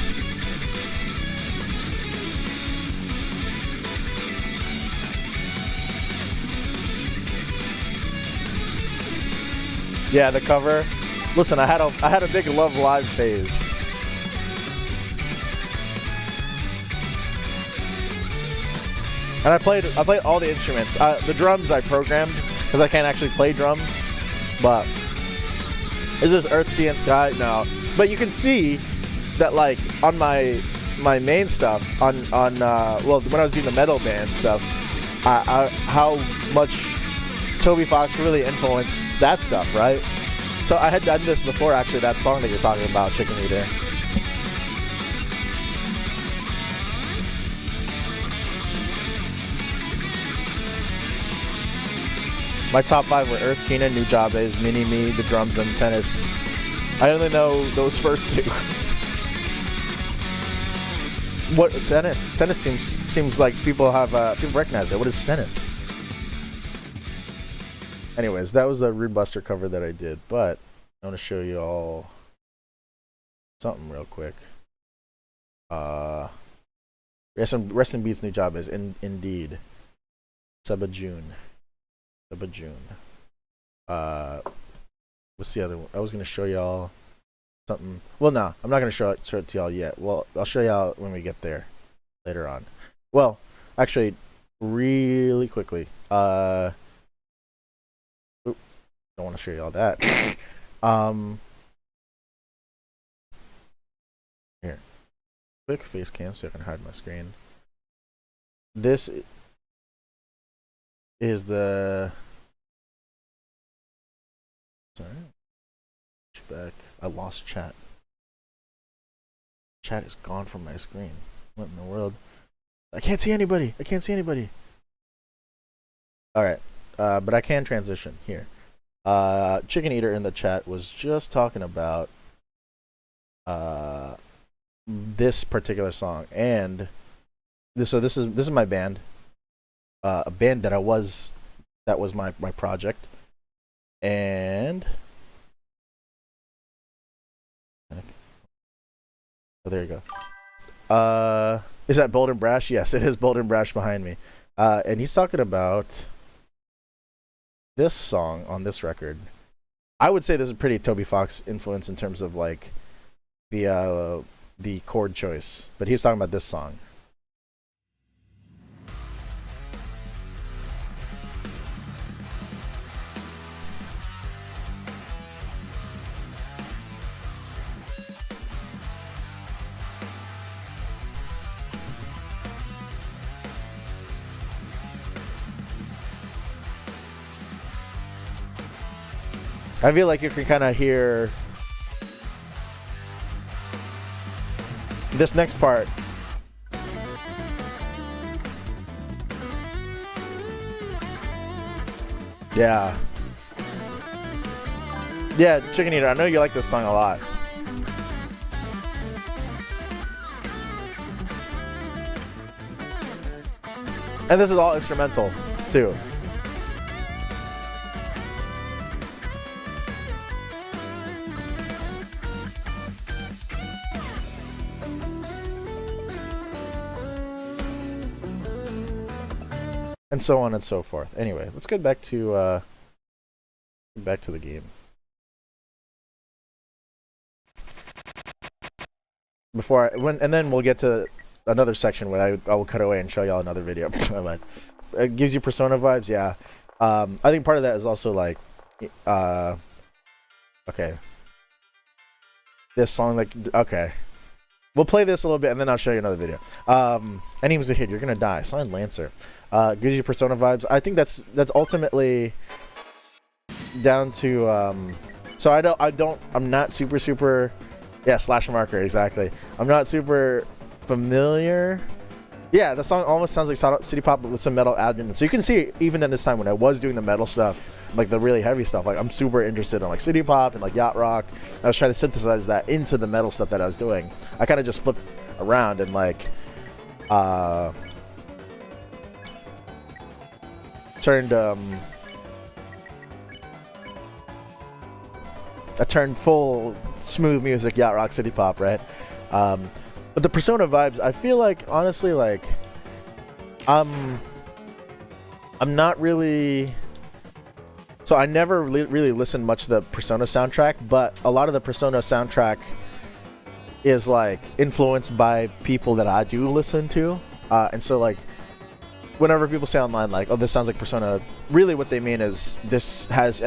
Yeah, the cover. Listen, I had a big Love Live phase. And I played all the instruments. The drums I programmed because I can't actually play drums. But is this Earth, Sea, and Sky? No. But you can see that, like, on my main stuff, well, when I was doing the metal band stuff, how much Toby Fox really influenced that stuff, right? So I had done this before, actually, that song that you're talking about, Chicken Eater. My top 5 were Earth, Keenan, New Job Is, Mini Me, the drums, and tennis. I only know those first 2. What tennis? Tennis seems like people recognize it. What is tennis? Anyways, that was the Rude Buster cover that I did, but I want to show you all something real quick. Rest in Beats, New Job Is, indeed. Seba June. What's the other one? I was gonna show y'all something. Well, no, I'm not gonna show it to y'all yet. Well, I'll show y'all when we get there later on. Well, actually, really quickly. Don't want to show y'all that. Here, quick face cam so I can hide my screen. This is the. Sorry. Back. I lost chat. Chat is gone from my screen. What in the world? I can't see anybody. Alright. But I can transition here. Chicken Eater in the chat was just talking about this particular song. And this is my band. A band that was my project. And oh, there you go. Is that Bold and Brash? Yes, it is Bold and Brash behind me. And he's talking about this song on this record. I would say this is pretty Toby Fox influence in terms of like the chord choice. But he's talking about this song. I feel like you can kind of hear this next part. Yeah. Yeah, Chicken Eater, I know you like this song a lot. And this is all instrumental, too. And so on and so forth. Anyway, let's get back to the game. And then we'll get to another section where I will cut away and show y'all another video. It gives you Persona vibes, yeah. I think part of that is also like, okay, this song, like, okay. We'll play this a little bit and then I'll show you another video. Enemies ahead, you're gonna die. Signed Lancer. Gives you Persona vibes. I think that's ultimately down to so I'm not super yeah, slash marker, exactly. I'm not super familiar. Yeah, the song almost sounds like city pop but with some metal added in. So you can see even in this time when I was doing the metal stuff, like the really heavy stuff, like I'm super interested in like city pop and like yacht rock. I was trying to synthesize that into the metal stuff that I was doing. I kind of just flipped around and like turned full smooth music, yacht rock, city pop, right? But the Persona vibes, I feel like honestly, like I'm not really. So I never really listened much to the Persona soundtrack, but a lot of the Persona soundtrack is like influenced by people that I do listen to, and so like whenever people say online like, "Oh, this sounds like Persona," really what they mean is this has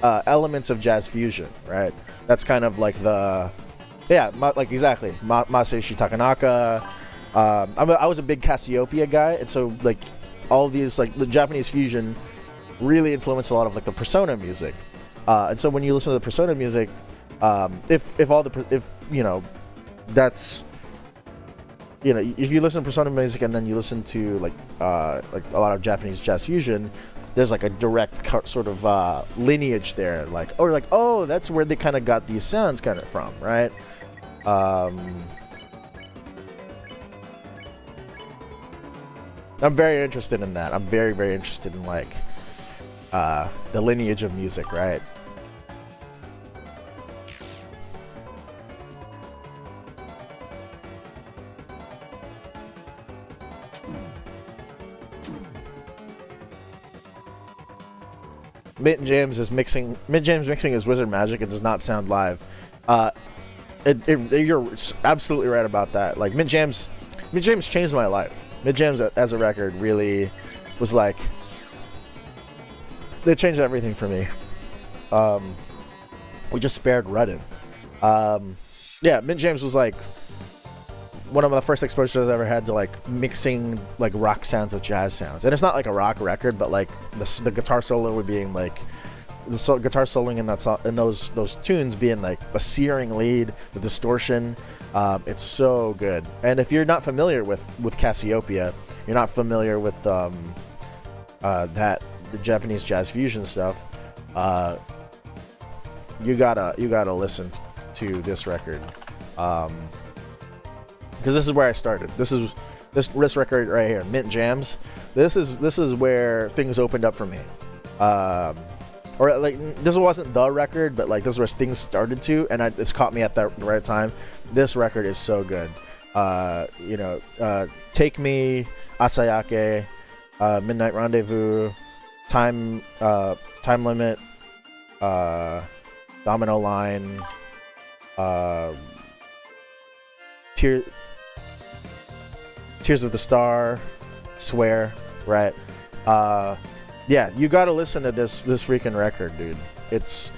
elements of jazz fusion, right? That's kind of like the like exactly Masayoshi Takanaka. I was a big Cassiopeia guy, and so like all of these like the Japanese fusion really influenced a lot of like the Persona music, and so when you listen to the Persona music, if you know, that's, you know, if you listen to Persona music and then you listen to like a lot of Japanese jazz fusion, there's like a direct sort of lineage there, like, or like, oh, that's where they kind of got these sounds kind of from, right? I'm very interested in that. I'm very interested in like the lineage of music, right? Mint James mixing is wizard magic. It does not sound live. You're absolutely right about that. Like Mint James changed my life. Mint James as a record really was like, they changed everything for me. We just spared Rudden. Yeah, Mint James was like one of the first exposures I ever had to like mixing like rock sounds with jazz sounds, and it's not like a rock record, but like the guitar solo would being like guitar soloing in those tunes being like a searing lead, the distortion. It's so good. And if you're not familiar with Cassiopeia, you're not familiar with the Japanese jazz fusion stuff, you gotta listen to this record. Because this is where I started. This record right here, Mint Jams. This is where things opened up for me. Or like this wasn't the record, but like this is where things started to, and it's caught me at the right time. This record is so good. You know, Take Me, Asayake, Midnight Rendezvous, Time Limit, Domino Line, Tears of the Star, Swear, right? Yeah, you gotta listen to this freaking record, dude. It's,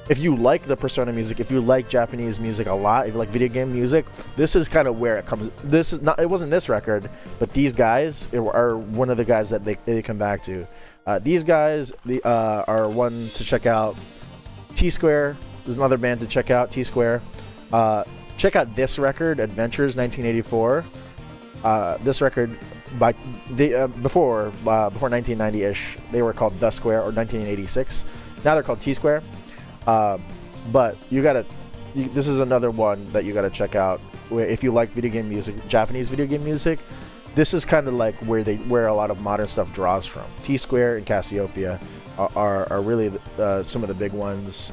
if you like the Persona music, if you like Japanese music a lot, if you like video game music, this is kind of where it comes. This is not, it wasn't this record, but these guys are one of the guys that they come back to. These guys are one to check out. T Square is another band to check out. T Square. Check out this record, Adventures, 1984. This record, by before 1990-ish, they were called The Square, or 1986. Now they're called T Square. But this is another one that you gotta check out. Where if you like video game music, Japanese video game music, this is kind of like where a lot of modern stuff draws from. T Square and Cassiopeia are really some of the big ones.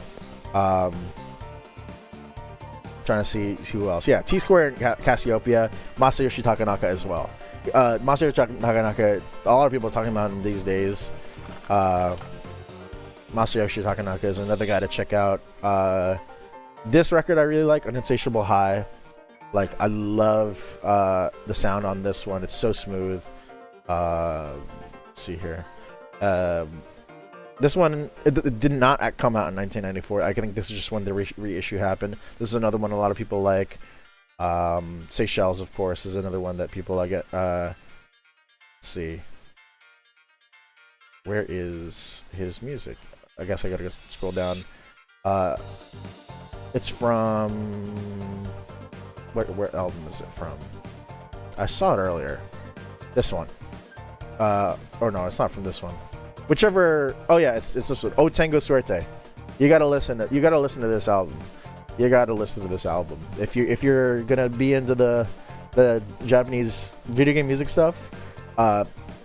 Trying to see who else. Yeah, T Square and Cassiopeia, Masayoshi Takanaka as well. Masayoshi Takanaka, a lot of people are talking about him these days. Masayoshi Takanaka is another guy to check out. This record I really like, Uninsatiable High. Like, I love the sound on this one. It's so smooth. Let's see here. This one, it did not come out in 1994. I think this is just when the reissue happened. This is another one a lot of people like. Seychelles, of course, is another one that people like. Let's see. Where is his music? I guess I gotta scroll down. It's from... Where album is it from? I saw it earlier. This one. Or no, it's not from this one. Whichever. Oh yeah, it's this one. Oh, Tango Suerte. You gotta listen to this album. You gotta listen to this album. If you're gonna be into the Japanese video game music stuff,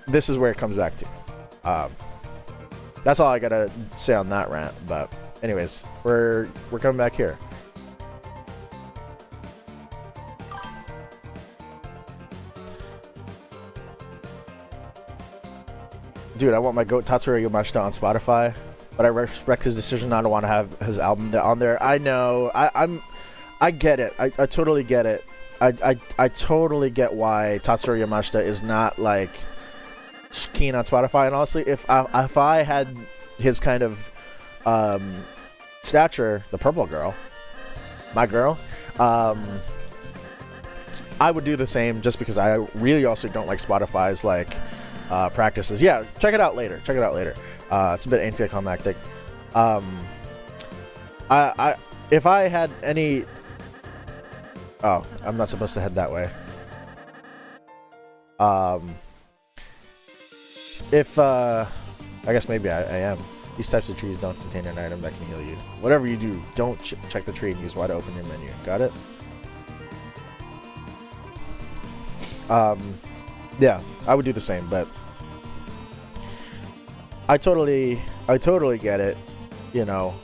this is where it comes back to. That's all I gotta say on that rant. But anyways, we're coming back here. Dude, I want my goat Tatsuro Yamashita on Spotify, but I respect his decision not to want to have his album on there. I know. I get it. I totally get it. I totally get why Tatsuro Yamashita is not like keen on Spotify. And honestly, if I had his kind of stature, the purple girl, my girl, I would do the same, just because I really also don't like Spotify's like practices. Yeah, check it out later. It's a bit anticlimactic. If I had any... Oh, I'm not supposed to head that way. I guess maybe I am. These types of trees don't contain an item that can heal you. Whatever you do, don't check the tree and use Y to open your menu. Got it? Yeah, I would do the same, but I totally get it, you know.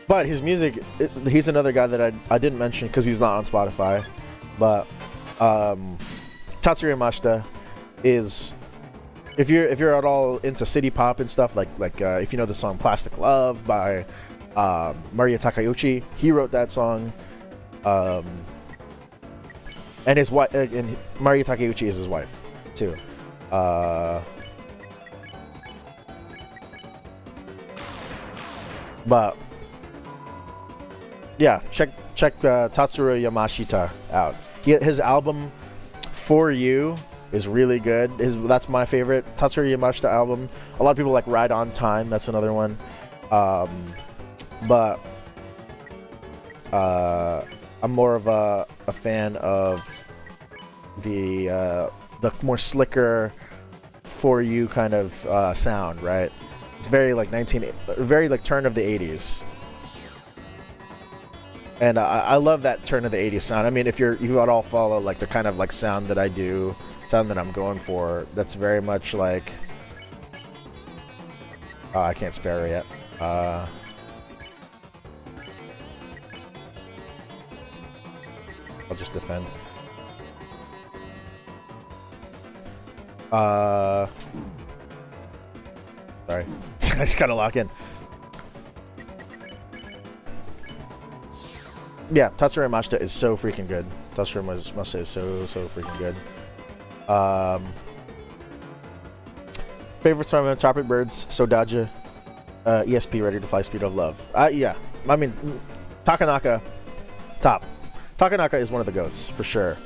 But his music, he's another guy that I didn't mention because he's not on Spotify, but Tatsuro Yamashita is, if you're at all into city pop and stuff, like if you know the song Plastic Love by Maria Takeuchi, he wrote that song. And his wife, and Maria Takeuchi is his wife, too. But yeah, check Tatsuro Yamashita out. His album For You is really good. That's my favorite Tatsuro Yamashita album. A lot of people like Ride on Time. That's another one. But I'm more of a fan of the more slicker For You kind of sound, right? It's very like very like turn of the 80s, and I love that turn of the 80s sound. I mean, if you at all follow like the kind of like sound that I do, sound that I'm going for, that's very much like I can't spare her yet. I'll just defend. Sorry. I just gotta lock in. Yeah, Tatsuro Yamashita is so freaking good. Tatsuro Yamashita is so freaking good. Favorite song on Tropic Birds, Sodaja, ESP, Ready to Fly, Speed of Love. Yeah, I mean, Takanaka, top. Takanaka is one of the GOATs, for sure.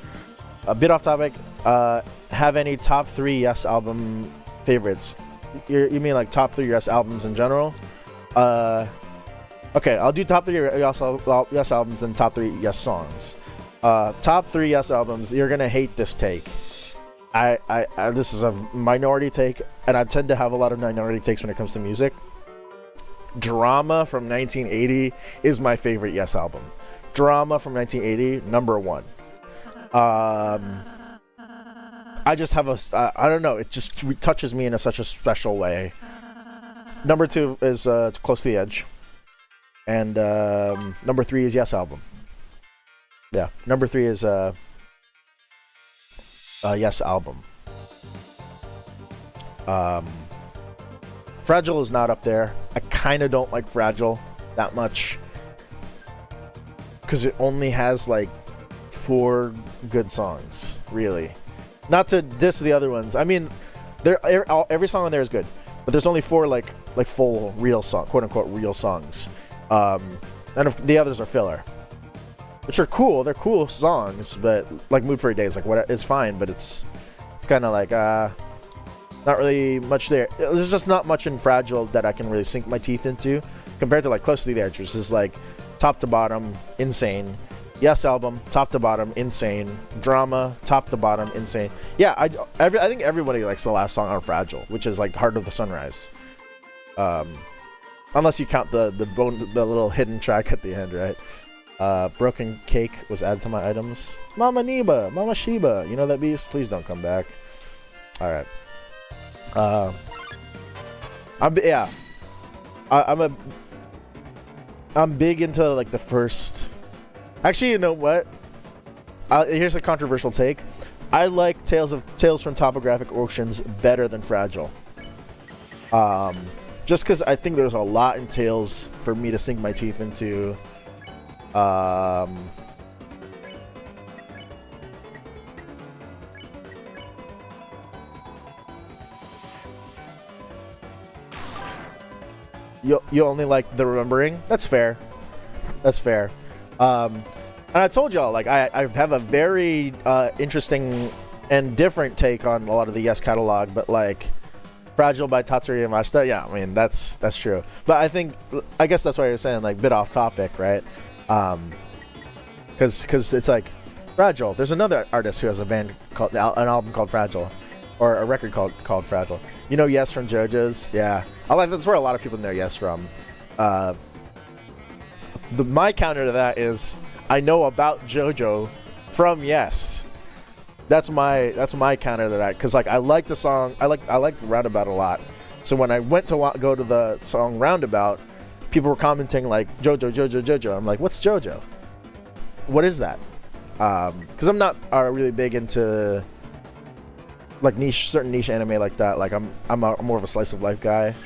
A bit off topic, have any top 3 Yes album favorites? You mean like top 3 Yes albums in general? Okay, I'll do top 3 Yes albums and top 3 Yes songs. Top 3 Yes albums, you're gonna hate this take. This is a minority take, and I tend to have a lot of minority takes when it comes to music. Drama from 1980 is my favorite Yes album. Drama from 1980, number 1. I just have I don't know, it just touches me in such a special way. Number 2 is Close to the Edge. And number 3 is Yes album. Yeah, number 3 is Yes album. Fragile is not up there. I kind of don't like Fragile that much, because it only has like 4 good songs, really. Not to diss the other ones. I mean, every song on there is good, but there's only 4 like full real song, quote unquote real songs. And if the others are filler, which are cool. They're cool songs, but like Mood for a Day is like what is fine, but it's kind of like not really much there. There's just not much in Fragile that I can really sink my teeth into, compared to like Close to the Edge, which is like top to bottom insane. Yes album, top to bottom insane. Drama, top to bottom insane. Yeah, I think everybody likes the last song on Fragile, which is like Heart of the Sunrise. Unless you count the little hidden track at the end, right? Broken Cake was added to my items. Mama Niba, Mama Shiba, you know that beast? Please don't come back. All right. Yeah. I'm a. I'm big into like the first. Actually, you know what? Here's a controversial take. I like Tales from Topographic Oceans better than Fragile. Just because I think there's a lot in Tales for me to sink my teeth into. You only like the remembering? That's fair. That's fair. And I told y'all, like, I have a very interesting and different take on a lot of the Yes catalog, but like Fragile by Tatsuri Yamashita, yeah, I mean that's true. But I guess that's why you're saying like bit off topic, right? Because it's like Fragile. There's another artist who has a band called an album called Fragile, or a record called Fragile. You know Yes from JoJo's? Yeah. That's where a lot of people know Yes from. My counter to that is I know about JoJo from Yes. That's my counter to that, because like I like the song. I like Roundabout a lot. So when I went to go to the song Roundabout, people were commenting like JoJo. I'm like, what's JoJo? What is that? Because I'm not really big into like certain niche anime like that. Like I'm more of a slice of life guy.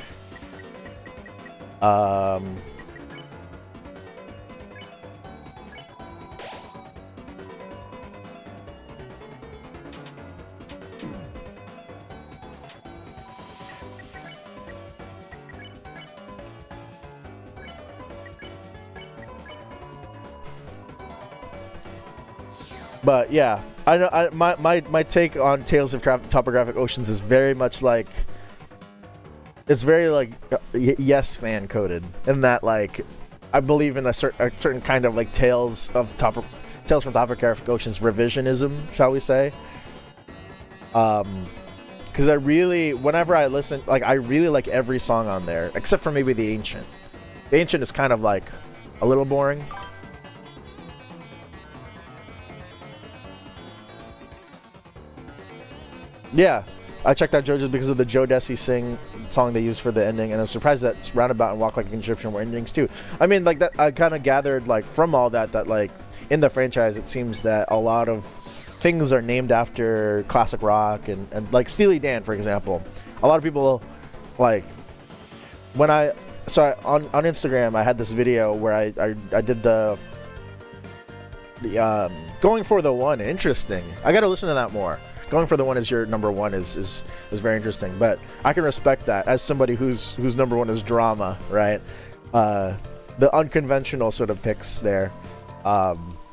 But yeah, I know. My take on Tales of Topographic Oceans is very much like it's very like Yes fan coded, in that like I believe in a certain kind of like Tales from Topographic Oceans revisionism, shall we say? Because whenever I listen, like I really like every song on there except for maybe The Ancient. The Ancient is kind of like a little boring. Yeah, I checked out JoJo's because of the Joe Desi song they used for the ending, and I'm surprised that Roundabout and Walk Like an Egyptian were endings too. I mean, like that, I kind of gathered like from all that like in the franchise, it seems that a lot of things are named after classic rock and like Steely Dan, for example. A lot of people like on Instagram, I had this video where I did the Going for the One. Interesting. I got to listen to that more. Going for the One is your number one is very interesting, but I can respect that as somebody whose number one is drama, right? The unconventional sort of picks there.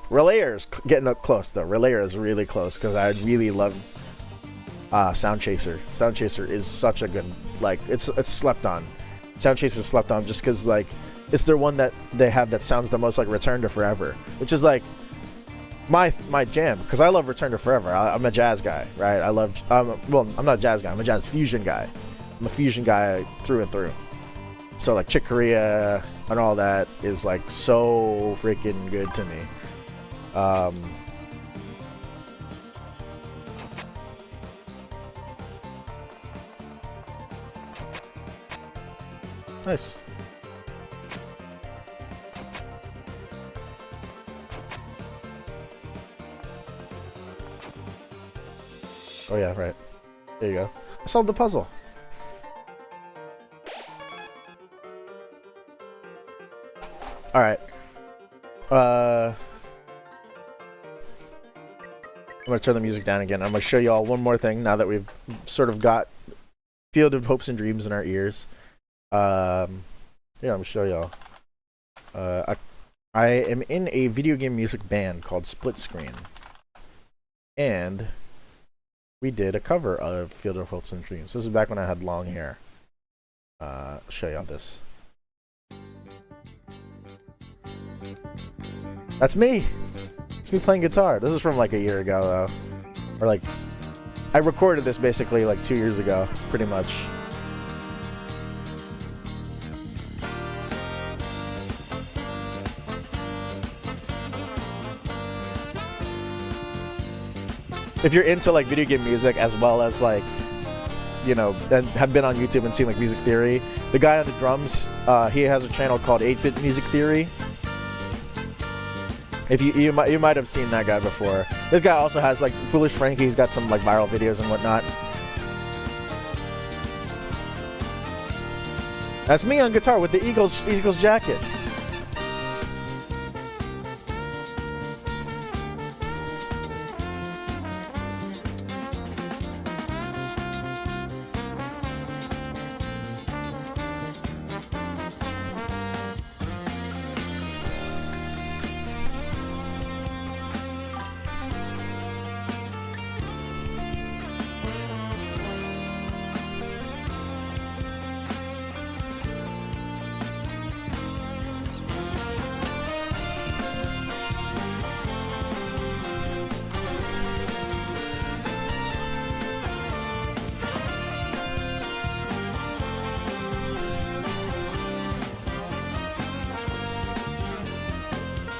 Relayer's getting up close though. Relayer is really close because I really love Sound Chaser. Sound Chaser is such a good, like it's slept on. Sound Chaser is slept on just because like it's their one that they have that sounds the most like Return to Forever, which is like my jam, because I love Return to Forever. I'm a jazz guy, right? Well, I'm not a jazz guy. I'm a jazz fusion guy. I'm a fusion guy through and through. So like Chick Corea and all that is like so freaking good to me. Nice. Oh yeah, right. There you go. I solved the puzzle. Alright. I'm gonna turn the music down again. I'm gonna show y'all one more thing now that we've sort of got Field of Hopes and Dreams in our ears. Yeah, I'm gonna show y'all. I am in a video game music band called Split Screen. And we did a cover of Field of Hopes and Dreams. This is back when I had long hair. I'll show y'all this. That's me! It's me playing guitar. This is from like a year ago though. Or like, I recorded this basically like 2 years ago, pretty much. If you're into like video game music as well as like you know, and have been on YouTube and seen like music theory. The guy on the drums, he has a channel called 8-Bit Music Theory. If you might have seen that guy before. This guy also has like Foolish Frankie. He's got some like viral videos and whatnot. That's me on guitar with the Eagles jacket.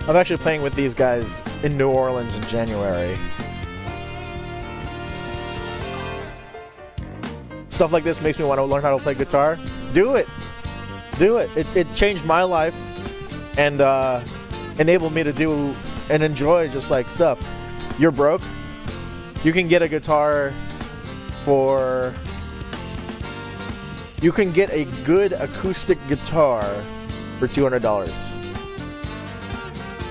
I'm actually playing with these guys in New Orleans in January. Stuff like this makes me want to learn how to play guitar. Do it. Do it. It changed my life and enabled me to do and enjoy just like stuff. You're broke. You can get a guitar for... You can get a good acoustic guitar for $200.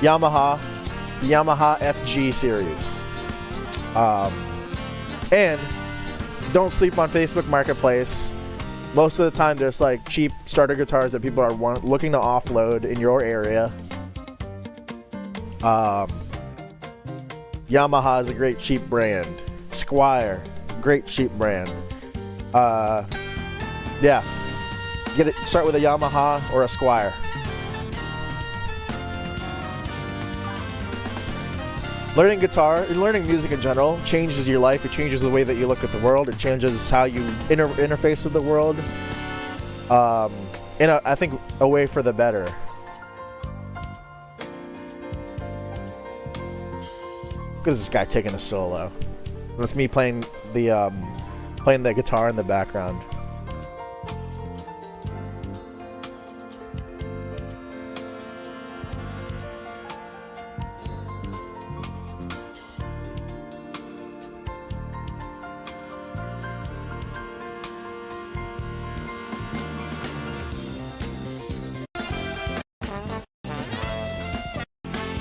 Yamaha FG series. And don't sleep on Facebook Marketplace. Most of the time there's like cheap starter guitars that people are looking to offload in your area. Yamaha is a great cheap brand. Squire, great cheap brand. Yeah, start with a Yamaha or a Squire. Learning guitar and learning music in general changes your life. It changes the way that you look at the world. It changes how you interface with the world. In I think a way for the better. Look at this guy taking a solo. That's me playing the guitar in the background.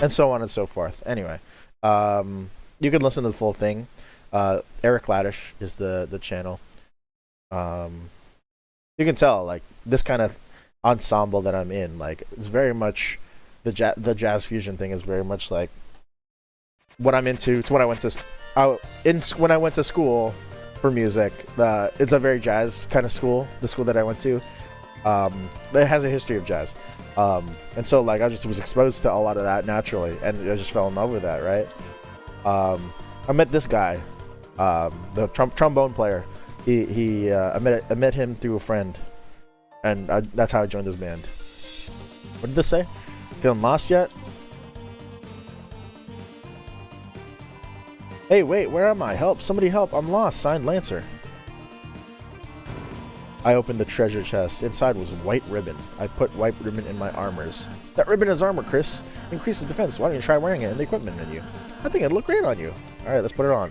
And so on and so forth. Anyway, you can listen to the full thing. Eric Laddish is the channel. You can tell, like, this kind of ensemble that I'm in, like, it's very much the jazz fusion thing is very much like what I'm into. It's what I went to when I went to school for music. It's a very jazz kind of school. The school that I went to, it has a history of jazz. And so like I just was exposed to a lot of that naturally, and I just fell in love with that, right? I met this guy, the trombone player. I met him through a friend, and that's how I joined this band. What did this say? Feeling lost yet? Hey, wait, where am I? Help! Somebody help! I'm lost. Signed, Lancer. I opened the treasure chest. Inside was white ribbon. I put white ribbon in my armors. That ribbon is armor, Chris. Increases defense. Why don't you try wearing it in the equipment menu? I think it'd look great on you. Alright, let's put it on.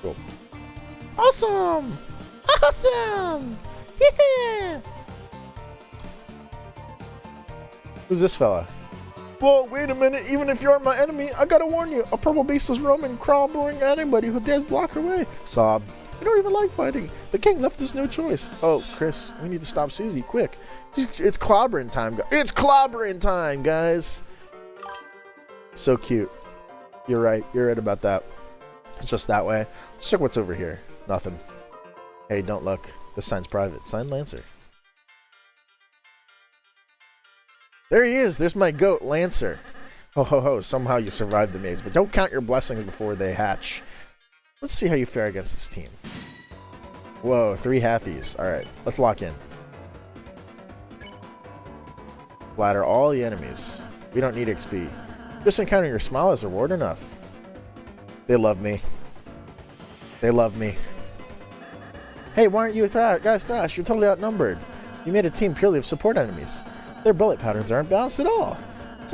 Cool. Awesome! Awesome! Yeah! Who's this fella? Whoa, wait a minute. Even if you're my enemy, I gotta warn you. A purple beastless roaming, crawling anybody who dares block her way. Sob. I don't even like fighting. The king left us no choice. Oh, Chris, we need to stop Susie, quick. It's clobbering time. It's clobbering time, guys. So cute. You're right. You're right about that. It's just that way. Let's check what's over here. Nothing. Hey, don't look. This sign's private. Signed, Lancer. There he is. There's my goat, Lancer. Ho ho ho. Somehow you survived the maze, but don't count your blessings before they hatch. Let's see how you fare against this team. Whoa, 3 halfies. Alright, let's lock in. Flatter all the enemies. We don't need XP. Just encountering your smile as reward enough. They love me. They love me. Hey, why aren't you guys trash? You're totally outnumbered. You made a team purely of support enemies. Their bullet patterns aren't balanced at all. It's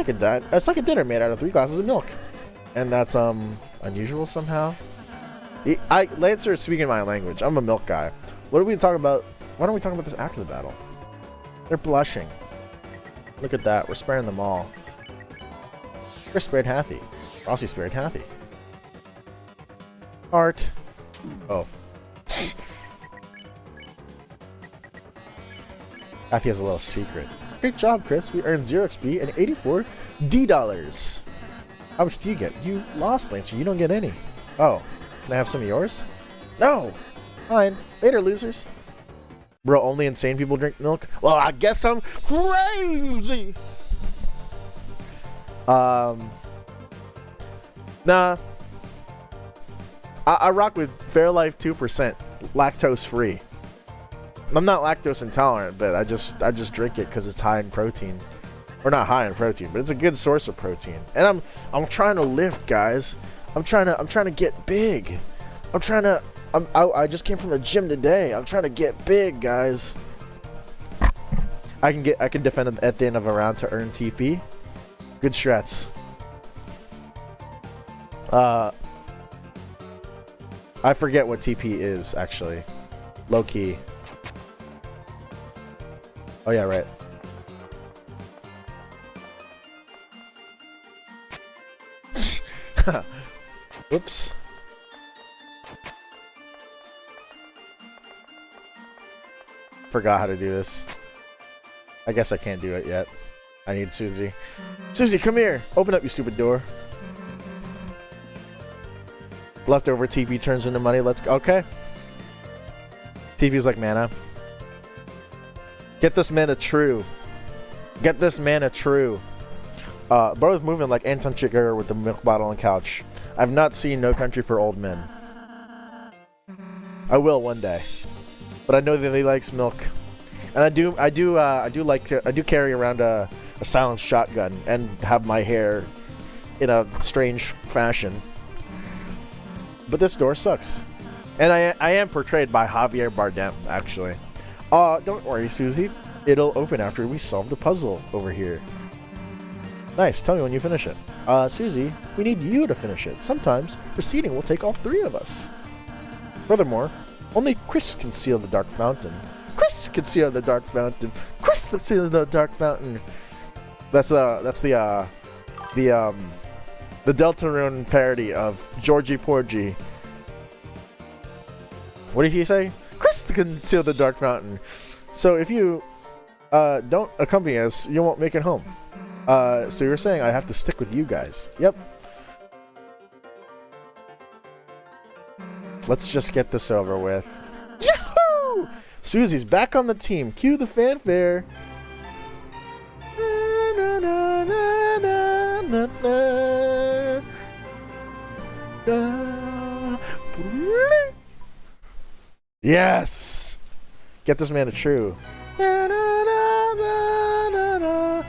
like a dinner made out of 3 glasses of milk. And that's unusual somehow. Lancer is speaking my language. I'm a milk guy. What are we talking about? Why don't we talk about this after the battle? They're blushing. Look at that. We're sparing them all. Chris spared Hathy. Rossi spared Hathy. Art. Oh. Hathy has a little secret. Great job, Chris. We earned 0 XP and 84 D dollars. How much do you get? You lost, Lancer. You don't get any. Oh. Can I have some of yours? No! Fine. Later, losers. Bro, only insane people drink milk? Well, I guess I'm crazy! Nah. I rock with Fairlife 2%. Lactose free. I'm not lactose intolerant, but I just drink it because it's high in protein. Or not high in protein, but it's a good source of protein. And I'm trying to lift, guys. I'm trying to get big. I just came from the gym today. I'm trying to get big, guys. I can defend at the end of a round to earn TP. Good strats. I forget what TP is actually. Low key. Oh yeah, right. Whoops. Forgot how to do this. I guess I can't do it yet. I need Susie. Susie, come here! Open up, you stupid door. Leftover TP turns into money. Let's go. Okay. TP's like mana. Get this mana true. Get this mana true. Bro's moving like Anton Chigurh with the milk bottle and couch. I've not seen No Country for Old Men. I will one day, but I know that he likes milk, and I do carry around a silenced shotgun and have my hair in a strange fashion. But this door sucks, and I am portrayed by Javier Bardem actually. Don't worry, Susie. It'll open after we solve the puzzle over here. Nice. Tell me when you finish it. Susie, we need you to finish it. Sometimes proceeding will take all 3 of us. Furthermore, only Chris can seal the dark fountain. Chris can seal the dark fountain. Chris can seal the dark fountain. That's the Deltarune parody of Georgie Porgy. What did he say? Chris can seal the dark fountain. So if you don't accompany us, you won't make it home. So you're saying I have to stick with you guys. Yep. Let's just get this over with. Yahoo! Susie's back on the team. Cue the fanfare. Na, na, na, na, na, na, na. Yes! Get this man a true. Na, na, na, na, na, na.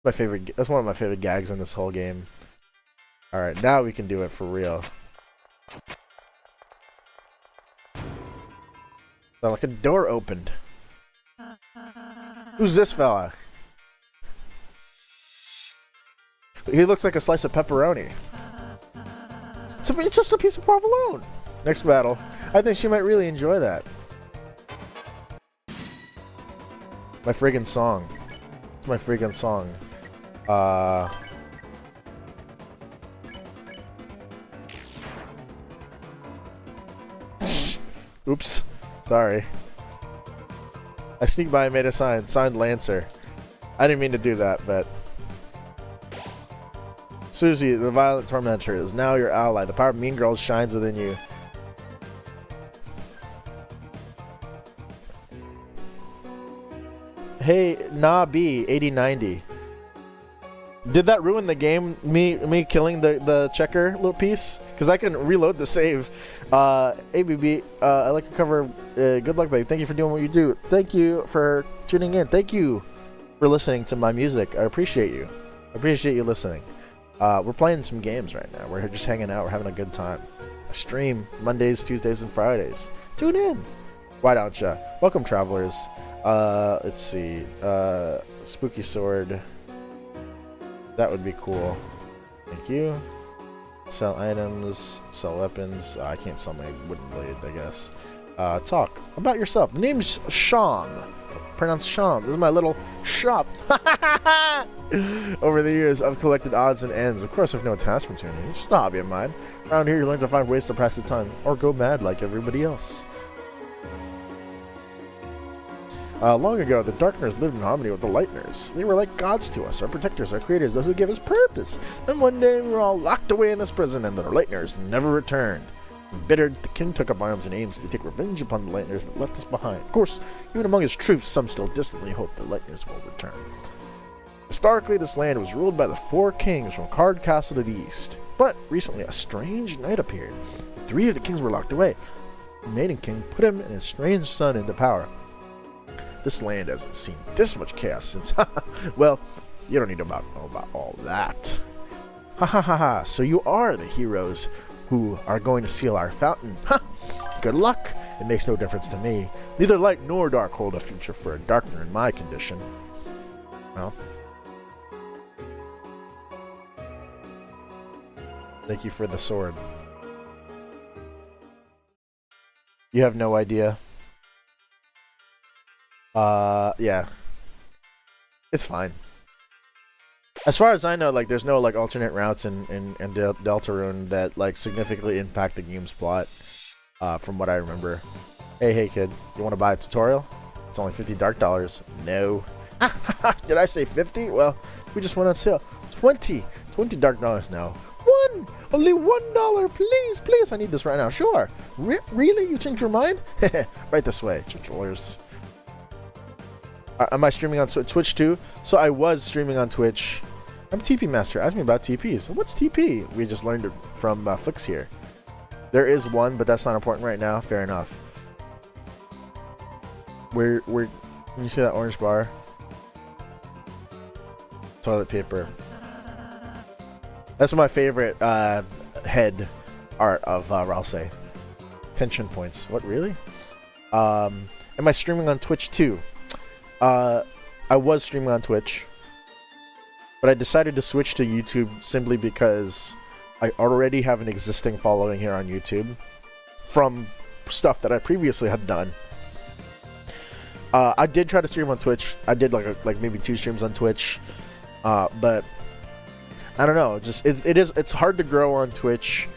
My favorite. That's one of my favorite gags in this whole game. All right, now we can do it for real. Sound like a door opened. Who's this fella? He looks like a slice of pepperoni. It's just a piece of provolone. Next battle. I think she might really enjoy that. My friggin' song. My friggin' song. Oops. Sorry. I sneaked by and made a sign. Signed Lancer. I didn't mean to do that, but... Susie, the violent tormentor, is now your ally. The power of Mean Girls shines within you. Hey, Nah B, 8090. Did that ruin the game? Me killing the checker little piece? Because I can reload the save. ABB, I like your cover. Good luck, babe. Thank you for doing what you do. Thank you for tuning in. Thank you for listening to my music. I appreciate you. I appreciate you listening. We're playing some games right now. We're just hanging out. We're having a good time. I stream Mondays, Tuesdays, and Fridays. Tune in. Why don't ya? Welcome, travelers. Let's see. Spooky sword. That would be cool. Thank you. Sell items, sell weapons. I can't sell my wooden blade, I guess. Talk about yourself. The name's Sean. Pronounced Sean. This is my little shop. Over the years, I've collected odds and ends. Of course, I've no attachment to anything. It's just a hobby of mine. Around here, you learn to find ways to pass the time, or go mad like everybody else. Long ago, the Darkners lived in harmony with the Lightners. They were like gods to us, our protectors, our creators, those who give us purpose. Then one day, we were all locked away in this prison, and the Lightners never returned. Embittered, the king took up arms and aims to take revenge upon the Lightners that left us behind. Of course, even among his troops, some still distantly hope the Lightners will return. Historically, this land was ruled by the 4 kings from Card Castle to the east. But recently, a strange night appeared. 3 of the kings were locked away. The remaining king put him and his strange son into power. This land hasn't seen this much chaos since. Well, you don't need to know about all that. Ha ha ha ha. So you are the heroes who are going to seal our fountain. Ha! Good luck. It makes no difference to me. Neither light nor dark hold a future for a darkner in my condition. Well. Thank you for the sword. You have no idea. Yeah. It's fine. As far as I know, like, there's no, like, alternate routes in Deltarune that, like, significantly impact the game's plot, from what I remember. Hey, kid, you want to buy a tutorial? It's only 50 dark dollars. No. Did I say 50? Well, we just went on sale. 20 dark dollars now. Only $1. Please, I need this right now. Sure. Really? You changed your mind? Right this way, tutorials. Am I streaming on Twitch too? So I was streaming on Twitch. I'm TP Master. Ask me about TPs. What's TP? We just learned it from Flicks here. There is one, but that's not important right now. Fair enough. Where can you see that orange bar? Toilet paper. That's my favorite head art of Ralsei. Tension points. What, really? Am I streaming on Twitch too? I was streaming on Twitch, but I decided to switch to YouTube simply because I already have an existing following here on YouTube from stuff that I previously had done. I did try to stream on Twitch. I did like maybe 2 streams on Twitch, but I don't know. Just it's hard to grow on Twitch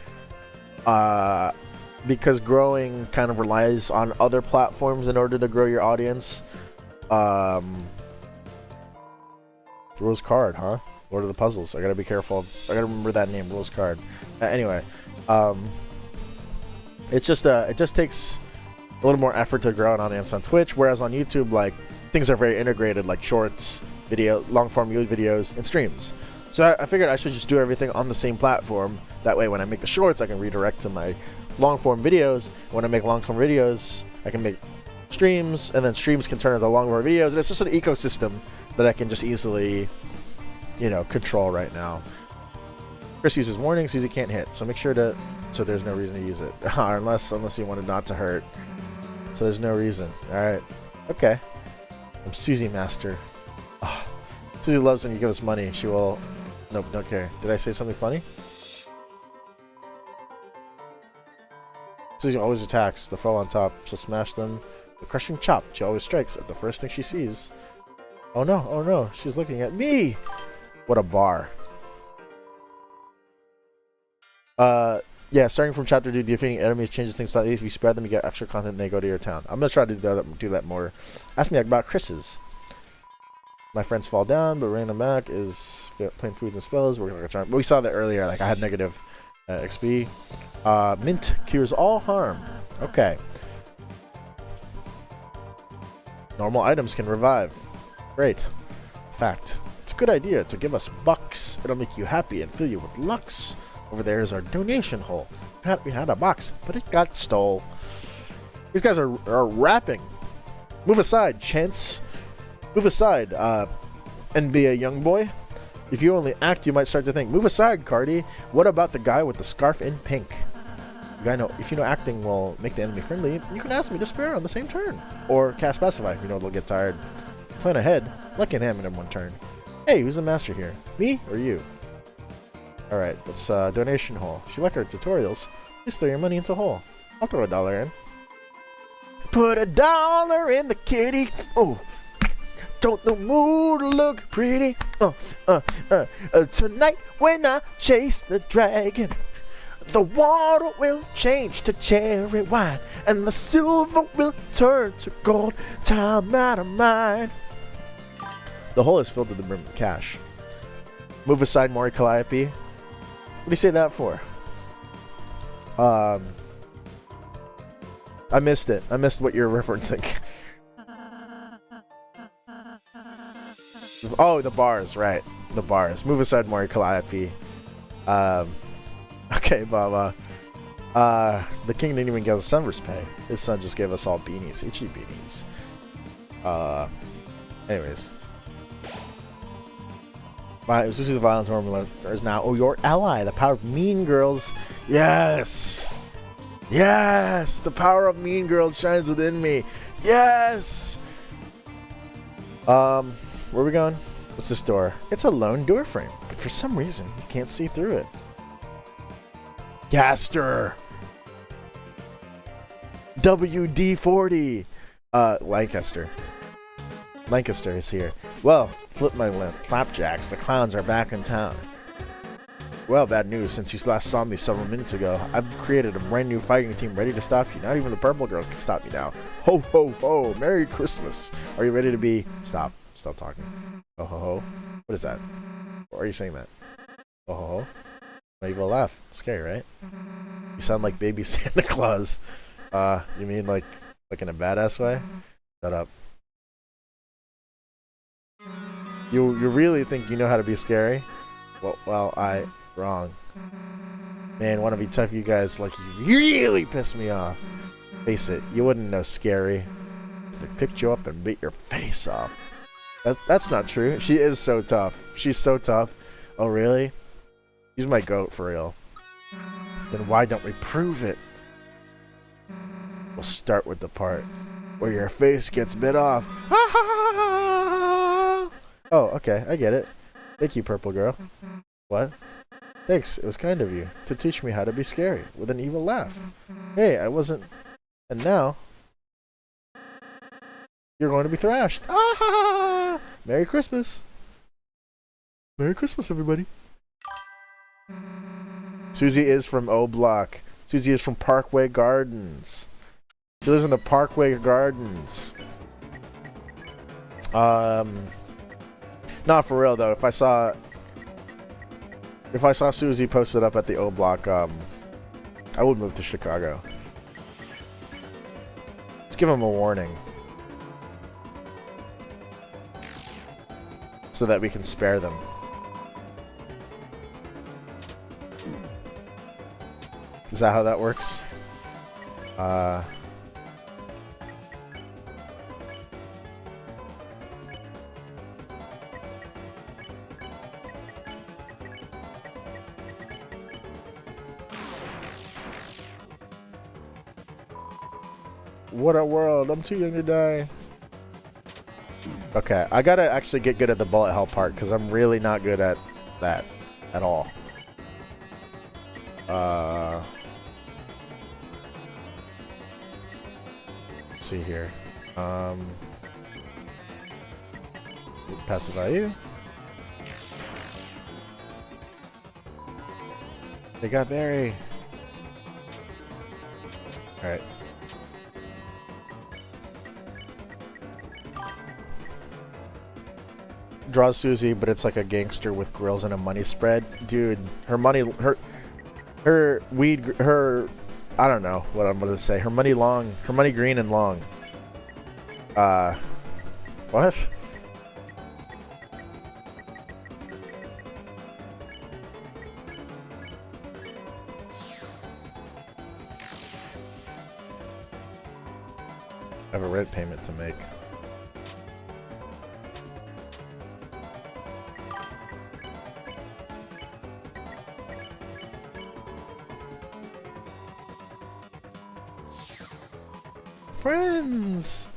because growing kind of relies on other platforms in order to grow your audience. Rose Card, huh? Lord of the Puzzles. I gotta be careful. I gotta remember that name, Rose Card. Anyway, it just takes a little more effort to grow an audience on Twitch, whereas on YouTube, like, things are very integrated, like shorts, video, long-form videos, and streams. So I figured I should just do everything on the same platform. That way, when I make the shorts, I can redirect to my long-form videos. When I make long-form videos, I can make streams, and then streams can turn into long-form videos, and it's just an ecosystem that I can just easily, you know, control right now. Chris uses warning, Susie can't hit, so make sure to, so there's no reason to use it. unless you want it not to hurt. So there's no reason. Alright. Okay. I'm Susie Master. Oh, Susie loves when you give us money. She will... Nope, don't care. Did I say something funny? Susie always attacks. The foe on top. She'll smash them. The crushing chop. She always strikes at the first thing she sees. Oh no, she's looking at me! What a bar. Yeah, starting from chapter 2, defeating enemies changes things slightly. If you spread them, you get extra content and they go to your town. I'm gonna try to do that more. Ask me about Chris's. My friends fall down, but bringing them back is playing foods and spells. We're gonna try. We saw that earlier, like I had negative XP. Mint cures all harm. Okay. Normal items can revive. Great. Fact. It's a good idea to give us bucks. It'll make you happy and fill you with lux. Over there is our donation hole. We had a box, but it got stole. These guys are rapping. Move aside, Chance. Move aside, and be a young boy. If you only act, you might start to think. Move aside, Cardi. What about the guy with the scarf in pink? If you know acting will make the enemy friendly, you can ask me to spare on the same turn. Or cast Pacify if you know they'll get tired. Plan ahead, like an ham in one turn. Hey, who's the master here? Me or you? Alright, let's donation hole. If you like our tutorials, please throw your money into hole. I'll throw $1 in. Put $1 in the kitty. Oh, don't the mood look pretty? Tonight when I chase the dragon, the water will change to cherry wine, and the silver will turn to gold. Time out of mind. The hole is filled to the brim with cash. Move aside, Mori Calliope. What do you say that for? I missed it. I missed what you're referencing. Oh, the bars, right. The bars. Move aside, Mori Calliope. Okay, Baba. The king didn't even give us Sunverse pay. His son just gave us all beanies. HE beanies. Anyways. This is the violence formula. There's now. Oh, your ally. The power of Mean Girls. Yes! Yes! The power of Mean Girls shines within me. Yes! Where are we going? What's this door? It's a lone door frame, but for some reason, you can't see through it. Gaster! WD-40! Lancaster. Lancaster is here. Well, flip my flapjacks. The clowns are back in town. Well, bad news. Since you last saw me several minutes ago, I've created a brand new fighting team ready to stop you. Not even the purple girl can stop me now. Ho, ho, ho. Merry Christmas. Are you ready to be... Stop. Stop talking. Ho, ho, ho. What is that? Why are you saying that? Ho, ho, ho. Why you gonna laugh? Scary, right? You sound like baby Santa Claus. You mean like in a badass way? Shut up. You really think you know how to be scary? Well, wrong. Man, want to be tough, you guys. Like, you really piss me off. Face it, you wouldn't know scary if I picked you up and beat your face off. That's not true. She is so tough. She's so tough. Oh, really? She's my goat for real. Then why don't we prove it? We'll start with the part where your face gets bit off. Oh, okay, I get it. Thank you, purple girl. What? Thanks, it was kind of you to teach me how to be scary with an evil laugh. Hey, I wasn't... And now... You're going to be thrashed. Ah! Merry Christmas. Merry Christmas, everybody. Susie is from O Block. Susie is from Parkway Gardens. She lives in the Parkway Gardens. Not for real though. If I saw Susie posted up at the O Block, I would move to Chicago. Let's give him a warning. So that we can spare them. Is that how that works? What a world. I'm too young to die. Okay, I gotta actually get good at the bullet hell part because I'm really not good at that at all. Let's see here. Pacify you. They got Barry. Alright. Draws Susie, but it's like a gangster with grills and a money spread. Dude, her money, her weed, I don't know what I'm gonna say. Her money green and long. What? have a rent payment to make. Friends!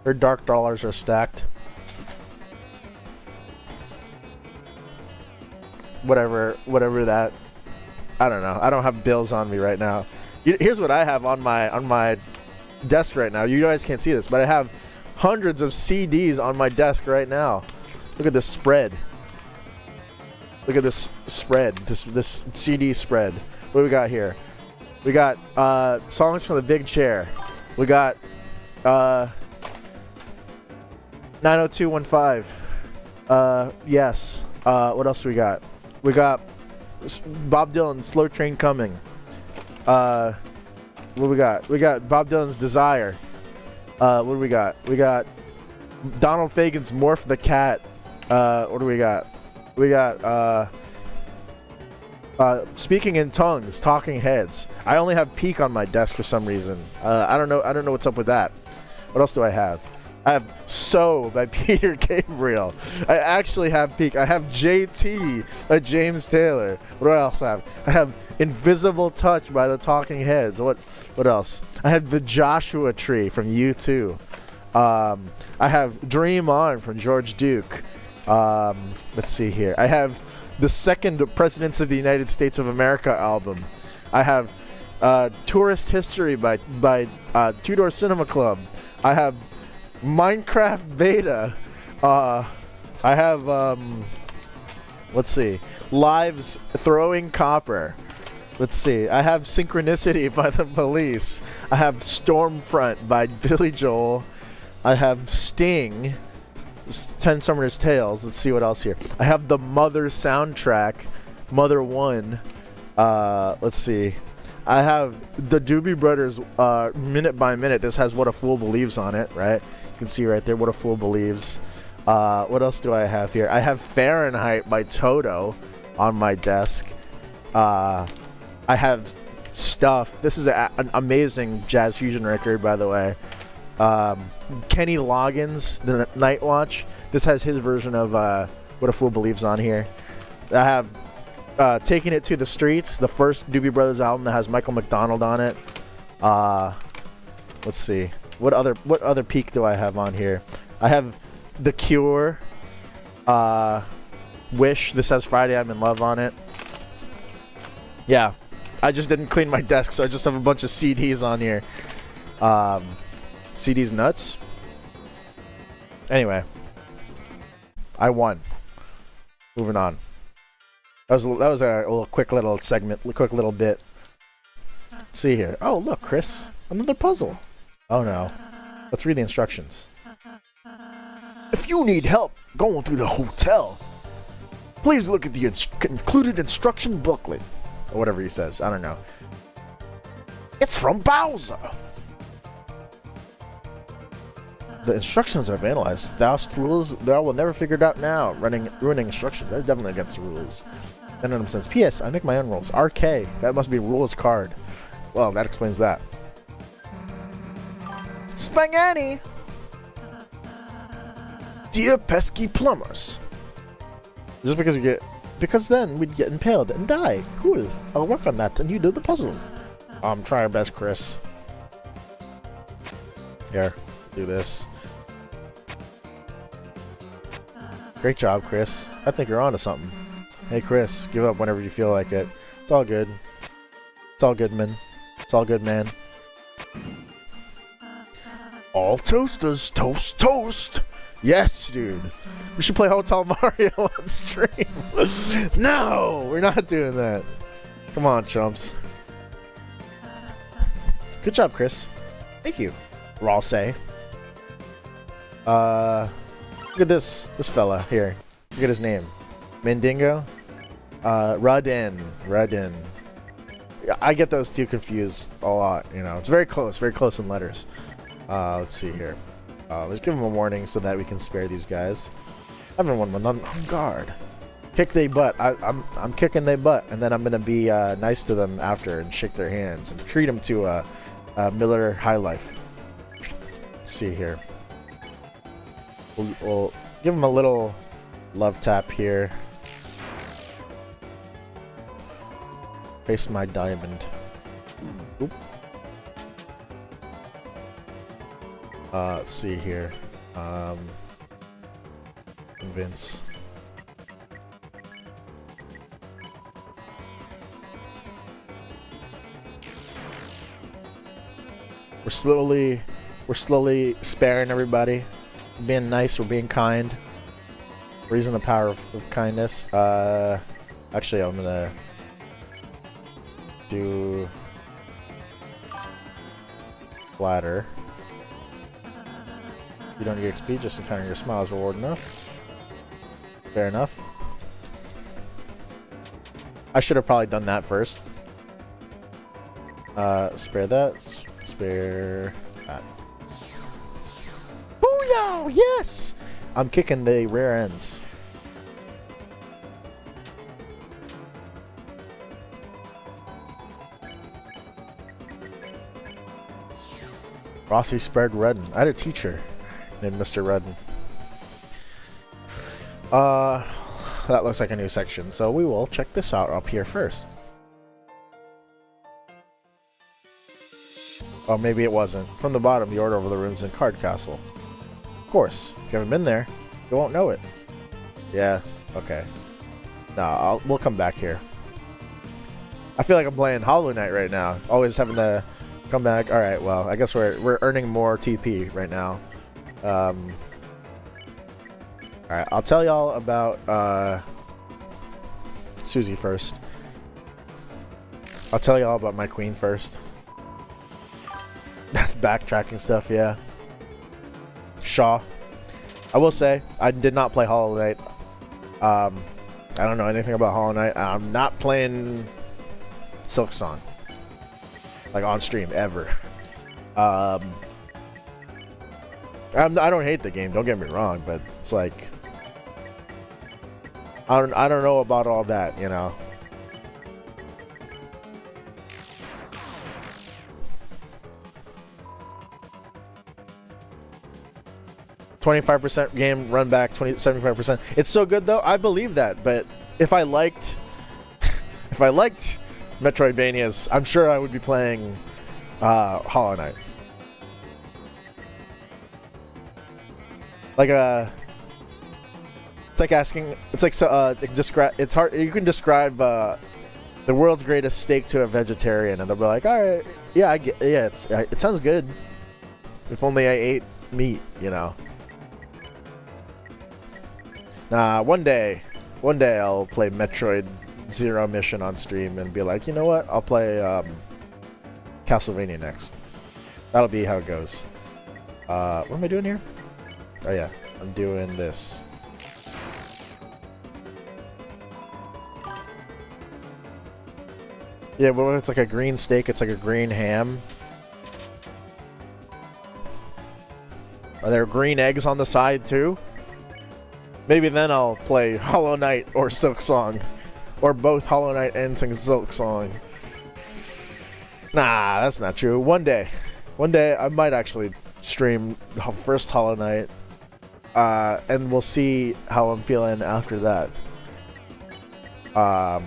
Her dark dollars are stacked. Whatever that. I don't know. I don't have bills on me right now. Here's what I have on my desk right now. You guys can't see this, but I have hundreds of CDs on my desk right now. Look at this spread. Look at this spread. This CD spread. What do we got here? We got songs from the Big Chair. We got 90215. Yes. What else do we got? We got Bob Dylan's Slow Train Coming. What do we got? We got Bob Dylan's Desire. What do we got? We got Donald Fagen's Morph the Cat. What do we got? We got Speaking in Tongues, Talking Heads. I only have Peak on my desk for some reason. I don't know what's up with that. What else do I have? I have So by Peter Gabriel. I actually have Peak. I have JT by James Taylor. What do I also have? I have Invisible Touch by the Talking Heads. What else? I have The Joshua Tree from U2. I have Dream On from George Duke. Let's see here. I have the second Presidents of the United States of America album. I have Tourist History by Two Door Cinema Club. I have Minecraft Beta. I have let's see, Lives Throwing Copper. Let's see. I have Synchronicity by the Police. I have Stormfront by Billy Joel. I have Sting, 10 Summer's Tales. Let's see what else here. I have the Mother soundtrack, Mother 1. Let's see. I have the Doobie Brothers Minute by Minute. This has What a Fool Believes on it, right? You can see right there What a Fool Believes. What else do I have here? I have Fahrenheit by Toto on my desk. I have Stuff. This is an amazing jazz fusion record, by the way. Kenny Loggins, The Night Watch. This has his version of What a Fool Believes on here. I have Taking It to the Streets, the first Doobie Brothers album that has Michael McDonald on it. Let's see. What other Peak do I have on here? I have The Cure. Wish. This has Friday I'm in Love on it. Yeah. I just didn't clean my desk, so I just have a bunch of CDs on here. CDs nuts. Anyway. I won. Moving on. That was a little quick little segment, quick little bit. Let's see here. Oh, look, Chris. Another puzzle. Oh, no. Let's read the instructions. If you need help going through the hotel, please look at the included instruction booklet. Or whatever he says. I don't know. It's from Bowser. The instructions I've analyzed. Thou will never figure it out now. Ruining instructions. That's definitely against the rules. That makes sense. P.S. I make my own rules. RK. That must be rules card. Well, that explains that. Spaghetti! Dear pesky plumbers. Just because you get... Because then we'd get impaled and die. Cool. I'll work on that and you do the puzzle. Try our best, Chris. Here. Do this. Great job, Chris. I think you're onto something. Hey, Chris. Give up whenever you feel like it. It's all good. It's all good, man. It's all good, man. All toasters toast toast. Yes, dude. We should play Hotel Mario on stream. No, we're not doing that. Come on, chumps. Good job, Chris. Thank you. Raw say. Look at this fella here. Look at his name. Mendingo? Rudin. I get those two confused a lot, you know. It's very close in letters. Let's see here. Let's give them a warning so that we can spare these guys. Everyone on guard. Kick they butt. I'm kicking they butt, and then I'm gonna be nice to them after and shake their hands and treat them to a Miller High Life. Let's let's see here. We'll give him a little love tap here. Face my diamond. Oop. Let's see here. Convince. We're slowly sparing everybody. We're being nice, we're being kind. We're using the power of kindness. Actually, I'm gonna do flatter. You don't need XP, just encounter your smile is reward enough. Fair enough. I should have probably done that first. Spare that. Spare that. Booyah! Yes! I'm kicking the rare ends. Rossi spared Redden. I had a teacher named Mr. Redden. That looks like a new section, so we will check this out up here first. Oh, maybe it wasn't. From the bottom, the order over the rooms in Card Castle. Of course, if you haven't been there, you won't know it. Yeah, okay. Nah, we'll come back here. I feel like I'm playing Hollow Knight right now. Always having to come back. Alright, well, I guess we're earning more TP right now. Alright, I'll tell y'all about Susie first. I'll tell y'all about my queen first. That's backtracking stuff, yeah. Shaw. I will say, I did not play Hollow Knight. I don't know anything about Hollow Knight. I'm not playing Silk Song. Like on stream, ever. I don't hate the game, don't get me wrong, but it's like I don't know about all that, you know. %, game run back 75%. It's so good though. I believe that, but if I liked Metroidvanias, I'm sure I would be playing Hollow Knight. Like it's like asking. It's like describe. It's hard. You can describe the world's greatest steak to a vegetarian, and they'll be like, "All right, yeah, I get, yeah, it sounds good. If only I ate meat, you know." Nah, one day I'll play Metroid Zero Mission on stream and be like, you know what? I'll play Castlevania next. That'll be how it goes. What am I doing here? Oh yeah, I'm doing this. Yeah, well, it's like a green steak. It's like a green ham. Are there green eggs on the side too? Maybe then I'll play Hollow Knight or Silk Song. Or both Hollow Knight and Silk Song. Nah, that's not true. One day I might actually stream the first Hollow Knight. And we'll see how I'm feeling after that. Nah,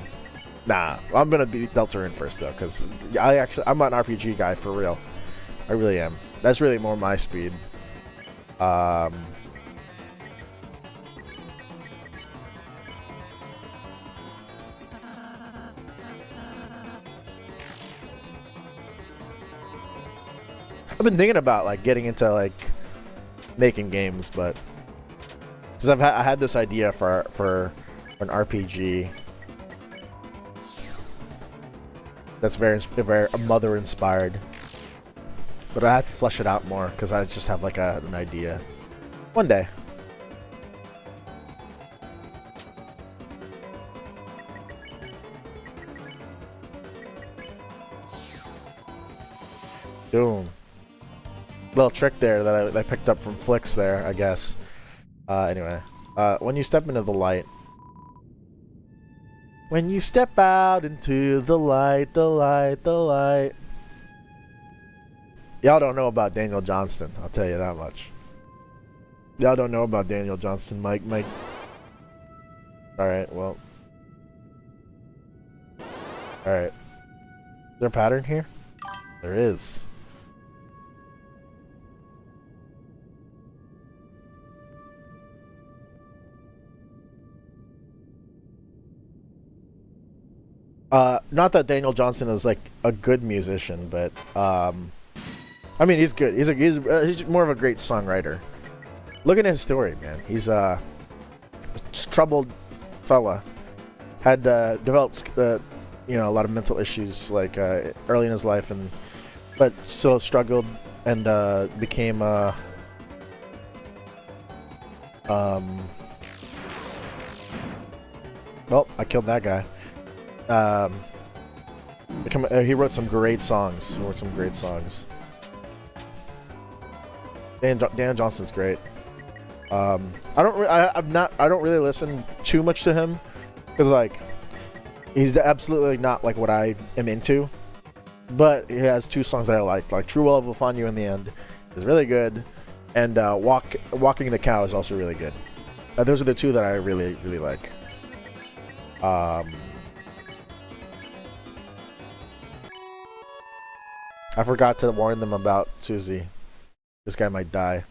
I'm gonna be Deltarune first though, because I'm an RPG guy for real. I really am. That's really more my speed. I've been thinking about like getting into like making games, but because I had this idea for an RPG that's very mother inspired, but I have to flesh it out more because I just have like an idea. One day. Boom. Little trick there that I picked up from Flicks there, I guess. Anyway. When you step into the light. When you step out into the light, the light, the light. Y'all don't know about Daniel Johnston. I'll tell you that much. Y'all don't know about Daniel Johnston, Mike. Alright, well. Alright. Is there a pattern here? There is. Not that Daniel Johnston is like a good musician, but I mean he's good. He's more of a great songwriter. Look at his story, man. He's a troubled fella. Had developed you know, a lot of mental issues like early in his life, but still struggled and became well, I killed that guy. He wrote some great songs. Dan Johnson's great. I don't really listen too much to him because like he's absolutely not like what I am into. But he has two songs that I like True Love Will Find You in the End is really good, and Walking the Cow is also really good. Those are the two that I really like. I forgot to warn them about Susie. This guy might die.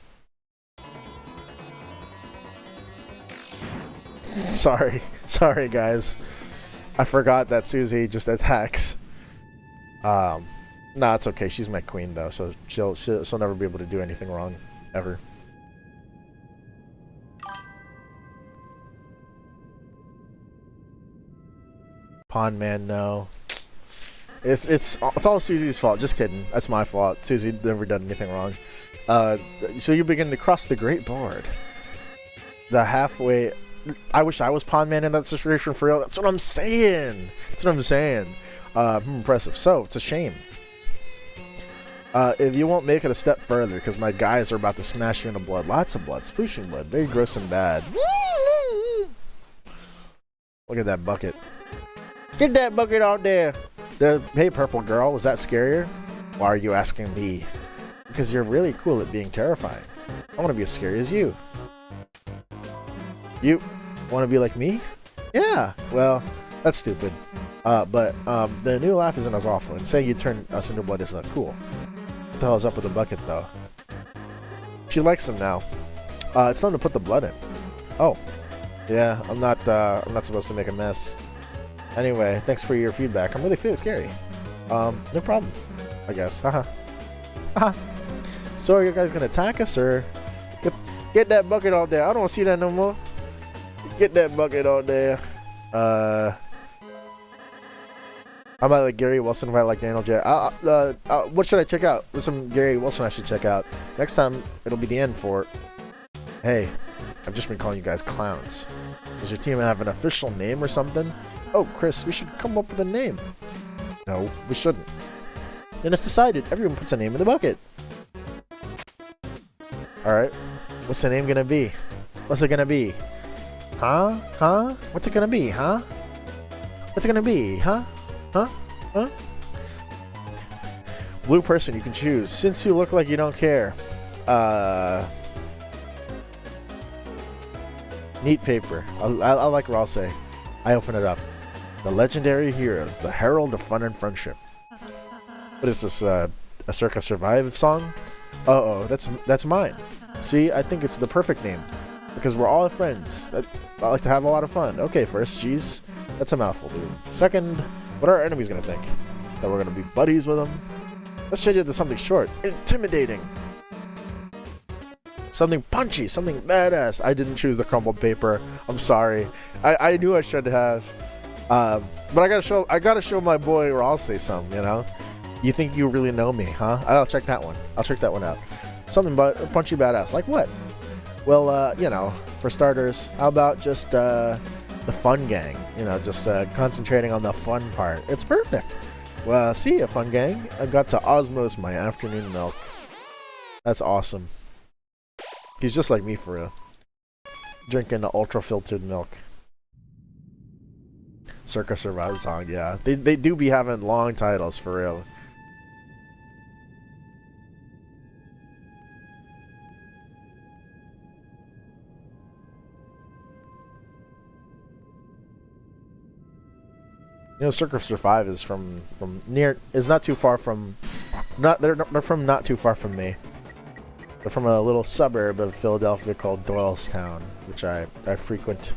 Sorry guys. I forgot that Susie just attacks. Nah, it's okay. She's my queen though, so she'll never be able to do anything wrong, ever. Pawn man, no. It's all Susie's fault. Just kidding. That's my fault. Susie never done anything wrong. So you begin to cross the great board. The halfway. I wish I was pawn man in that situation for real. That's what I'm saying. Impressive. So it's a shame. If you won't make it a step further, because my guys are about to smash you into blood. Lots of blood. Splooshing blood. Very gross and bad. Look at that bucket. Get that bucket out there. Hey, purple girl, was that scarier? Why are you asking me? Because you're really cool at being terrifying. I want to be as scary as you. You want to be like me? Yeah, well, that's stupid. But the new laugh isn't as awful, and saying you turn us into blood is cool. What the hell is up with the bucket, though? She likes him now. It's time to put the blood in. Oh, yeah, I'm not supposed to make a mess. Anyway, thanks for your feedback. I'm really feeling scary. No problem, I guess. Haha. Haha. So are you guys gonna attack us, or get that bucket out there? I don't want to see that no more. Get that bucket out there. I might like Gary Wilson if I like Daniel J. What should I check out? There's some Gary Wilson I should check out. Next time, it'll be the end for... Hey, I've just been calling you guys clowns. Does your team have an official name or something? Oh, Chris, we should come up with a name. No, we shouldn't. Then it's decided. Everyone puts a name in the bucket. Alright. What's the name gonna be? What's it gonna be? Huh? Huh? What's it gonna be? Huh? What's it gonna be? Huh? Huh? Huh? Blue person you can choose. Since you look like you don't care. Neat paper. I like what I'll say. I open it up. The legendary heroes, the herald of fun and friendship. What is this, a Circa Survive song? Uh-oh, that's mine. See, I think it's the perfect name. Because we're all friends. I like to have a lot of fun. Okay, first, geez, that's a mouthful, dude. Second, what are our enemies gonna think? That we're gonna be buddies with them? Let's change it to something short. Intimidating. Something punchy, something badass. I didn't choose the crumpled paper. I'm sorry. I knew I should have. But I gotta show my boy, or I'll say something, you know? You think you really know me, huh? I'll check that one. I'll check that one out. Something punchy badass. Like what? Well, you know, for starters, how about just the fun gang? You know, just concentrating on the fun part. It's perfect. Well, see ya, fun gang. I got to osmose my afternoon milk. That's awesome. He's just like me for real. Drinking the ultra-filtered milk. Circa Survive song, yeah. They do be having long titles for real. You know, Circus 5 is from near, is not too far from, they're from not too far from me. They're from a little suburb of Philadelphia called Doylestown, which I frequent.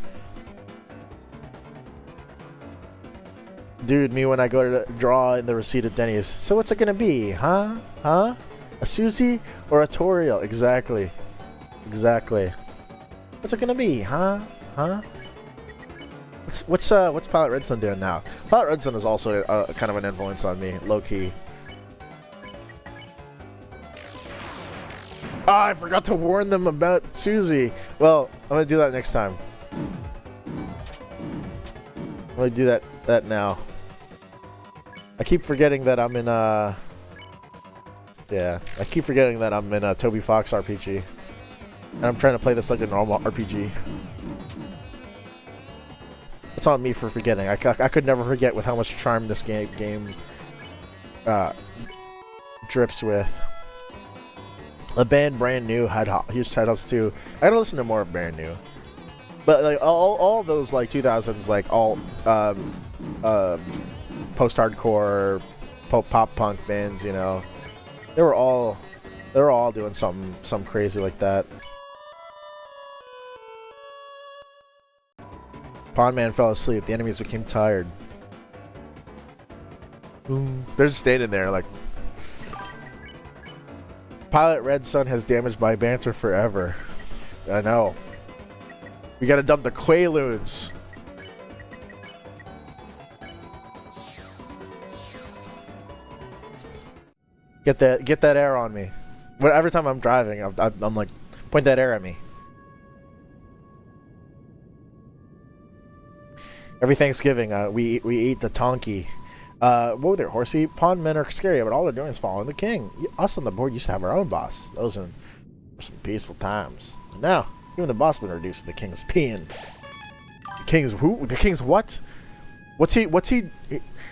Dude, me when I go to draw in the receipt at Denny's. So what's it gonna be, huh? Huh? A Susie or a Toriel? Exactly. Exactly. What's it gonna be, huh? Huh? What's Pilot Red Sun doing now? Pilot Red Sun is also kind of an influence on me, low key. Ah, I forgot to warn them about Susie. Well, I'm gonna do that next time. I'm gonna do that now. I keep forgetting that I'm in yeah, I keep forgetting that I'm in a Toby Fox RPG. And I'm trying to play this like a normal RPG. It's on me for forgetting. I could never forget with how much charm this game drips with. The band Brand New had huge titles too. I gotta listen to more of Brand New. But like all those like 2000s like all post-hardcore pop punk bands, you know, they were all doing something crazy like that. Pond Man fell asleep. The enemies became tired. They're just standing there like. Pilot Red Sun has damaged my banter forever. I know. We gotta dump the Quaaludes. Get that air on me. But every time I'm driving, I'm like, point that air at me. Every Thanksgiving, we eat the tonky. Whoa there, horsey. Pond men are scary, but all they're doing is following the king. Us on the board used to have our own boss. Those were some peaceful times. And now, even the boss been reduced to the king's peeing. The king's who? The king's what? What's he?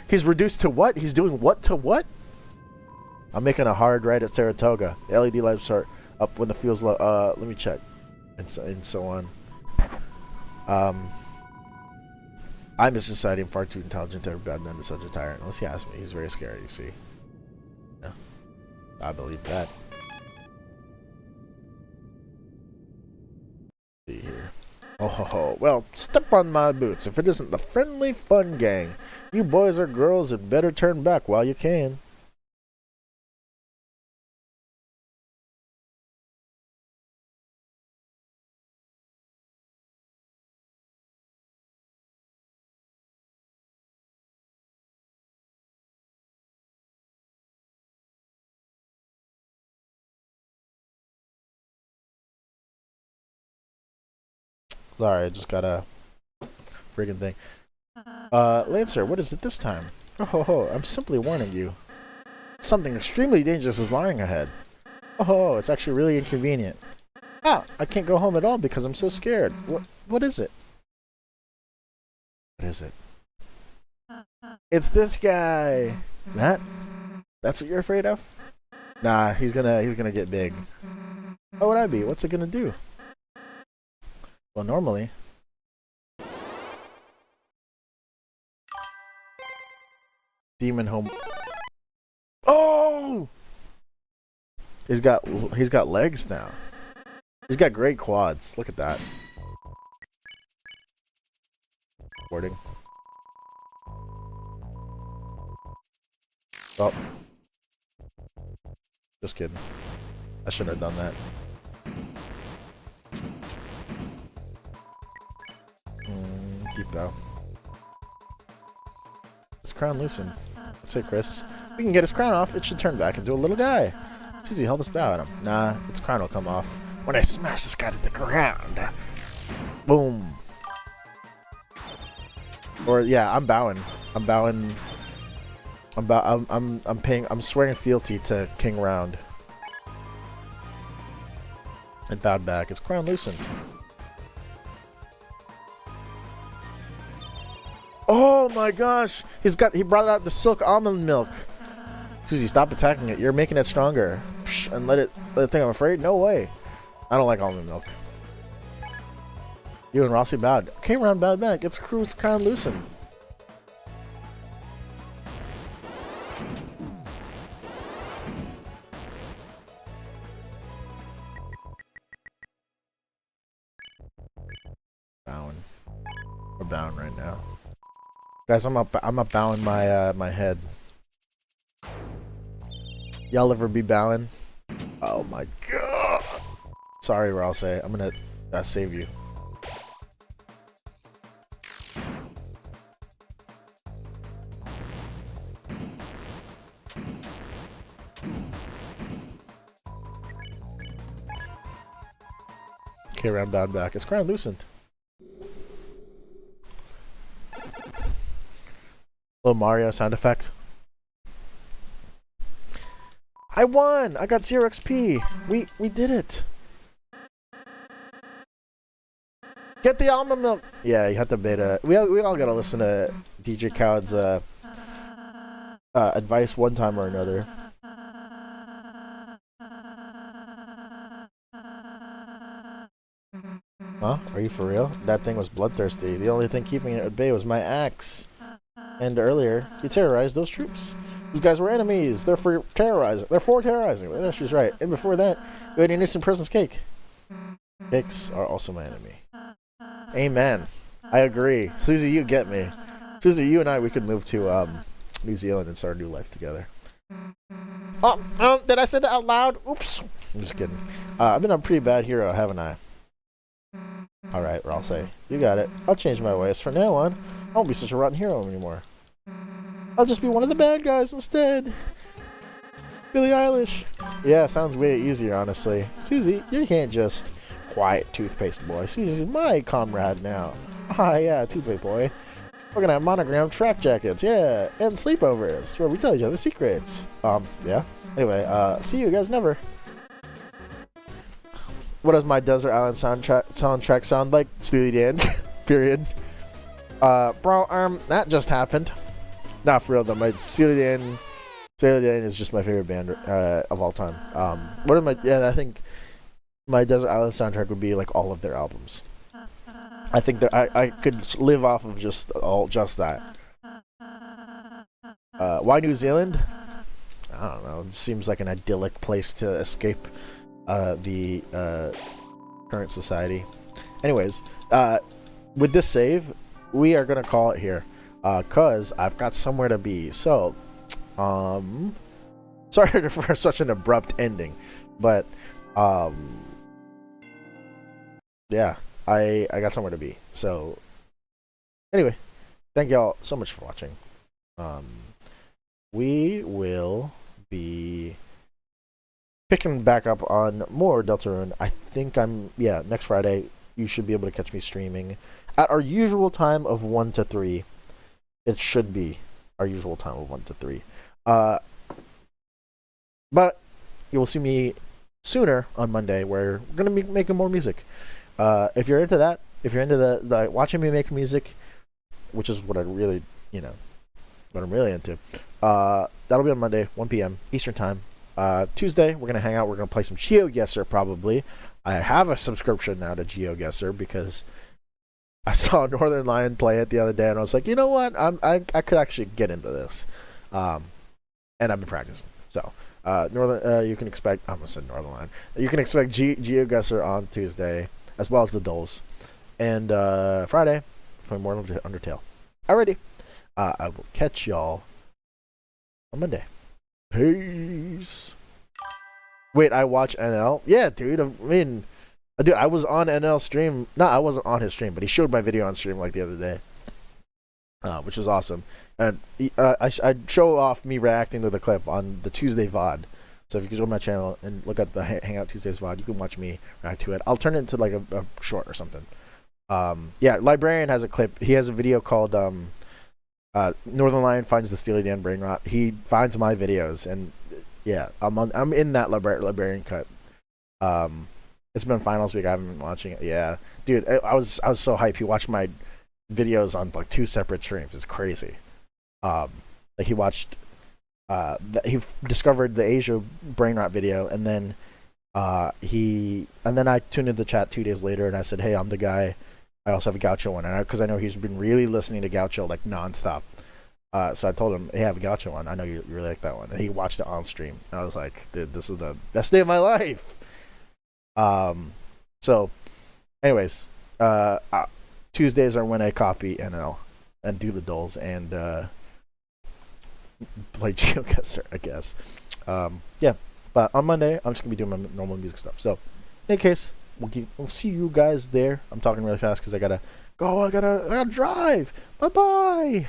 He's reduced to what? He's doing what to what? I'm making a hard right at Saratoga. The LED lights are up when the fuel's low. Let me check. And so on. I'm just deciding far too intelligent to ever bad known to such a tyrant. Unless he asks me, he's very scary, you see. Yeah. I believe that. See here. Oh ho ho. Well, step on my boots. If it isn't the friendly fun gang. You boys or girls had better turn back while you can. Sorry, I just got a friggin' thing. Lancer, what is it this time? Oh ho ho, I'm simply warning you. Something extremely dangerous is lying ahead. Oh ho, it's actually really inconvenient. Ah, I can't go home at all because I'm so scared. What is it? What is it? It's this guy. That's what you're afraid of? Nah, he's gonna get big. How would I be? What's it gonna do? Well, normally. Demon home. Oh! He's got legs now. He's got great quads. Look at that. Boarding. Oh. Just kidding. I shouldn't have done that. Deep bow. His crown loosened. What's it, Chris? We can get his crown off. It should turn back into a little guy. Susie, help us bow at him. Nah, its crown will come off when I smash this guy to the ground. Boom. Or yeah, I'm bowing. I'm bowing. I'm paying. I'm swearing fealty to King Round. It bowed back. Its crown loosened. Oh my gosh! He brought out the silk almond milk. Susie, stop attacking it. You're making it stronger. Psh, and let it think I'm afraid? No way. I don't like almond milk. You and Rossi bowed. Came around bowed back. Its crown loosened. Bowing. We're bowing right now. Guys, I'm up bowing my my head. Y'all ever be bowing? Oh my god. Sorry, Rouse. I'm gonna save you. Okay, round bound back. It's Crown Lucent. Little Mario sound effect. I won! I got 0 XP! We did it! Get the almond milk! Yeah, you have to beta. We all gotta listen to DJ Khaled's advice one time or another. Huh? Are you for real? That thing was bloodthirsty. The only thing keeping it at bay was my axe. And earlier, he terrorized those troops. These guys were enemies. They're for terrorizing. Yeah, she's right. And before that, we had an innocent person's cake. Cakes are also my enemy. Amen. I agree. Susie, you get me. Susie, you and I, we could move to New Zealand and start a new life together. Oh, did I say that out loud? Oops. I'm just kidding. I've been a pretty bad hero, haven't I? Alright, I'll say. You got it. I'll change my ways. From now on, I won't be such a rotten hero anymore. I'll just be one of the bad guys instead. Billie Eilish. Yeah, sounds way easier, honestly. Susie, you can't just... Quiet, toothpaste boy. Susie's my comrade now. Ah, yeah, toothpaste boy. We're gonna have monogrammed track jackets, yeah, and sleepovers where we tell each other secrets. Yeah. Anyway, see you guys never. What does my Desert Island soundtrack sound like? Steely Dan. Period. Bro, that just happened. Not for real though. My Steely Dan is just my favorite band of all time. What am I? Yeah, I think my Desert Island soundtrack would be like all of their albums. I think that I could live off of just that. Why New Zealand? I don't know. It seems like an idyllic place to escape the current society. Anyways, with this save, we are gonna call it here, cause I've got somewhere to be. So, sorry for such an abrupt ending, but yeah, I got somewhere to be. So, anyway, thank y'all so much for watching. We will be picking back up on more Deltarune. I think next Friday you should be able to catch me streaming at our usual time of 1 to 3. It should be our usual time of 1 to 3. But you will see me sooner on Monday where we're going to be making more music. If you're into that, if you're into the watching me make music, which is what I really, what I'm really into, that'll be on Monday, 1 p.m. Eastern Time. Tuesday, we're going to hang out. We're going to play some GeoGuessr probably. I have a subscription now to GeoGuessr because I saw Northern Lion play it the other day and I was like, you know what? I could actually get into this. And I've been practicing. So, you can expect, I almost said Northern Lion. You can expect GeoGuessr on Tuesday as well as the Doles. And Friday, play more Undertale. Alrighty. I will catch y'all on Monday. Peace. Wait, I watch NL? Yeah, dude. I was on NL stream. No, I wasn't on his stream, but he showed my video on stream like the other day, which was awesome. And I'd show off me reacting to the clip on the Tuesday VOD. So if you go to my channel and look at the Hangout Tuesdays VOD, you can watch me react to it. I'll turn it into like a short or something. Yeah, Librarian has a clip. He has a video called Northern Lion finds the Steely Dan brain rot. He finds my videos, and yeah, I'm in that Librarian cut. It's been finals week. I haven't been watching it. Yeah, dude, I was so hyped. He watched my videos on like 2 separate streams. It's crazy. Like he watched. He discovered the Asia brain rot video, and then I tuned into the chat 2 days later, and I said, "Hey, I'm the guy. I also have a Gaucho one," and because I know he's been really listening to Gaucho like nonstop. So I told him, "Hey, I have a gotcha one. I know you really like that one." And he watched it on stream. And I was like, "Dude, this is the best day of my life." So, anyways, Tuesdays are when I copy NL and do the dulls and play GeoGuessr, I guess. Yeah, but on Monday I'm just gonna be doing my normal music stuff. So, in any case, we'll see you guys there. I'm talking really fast because I gotta go. I gotta drive. Bye bye.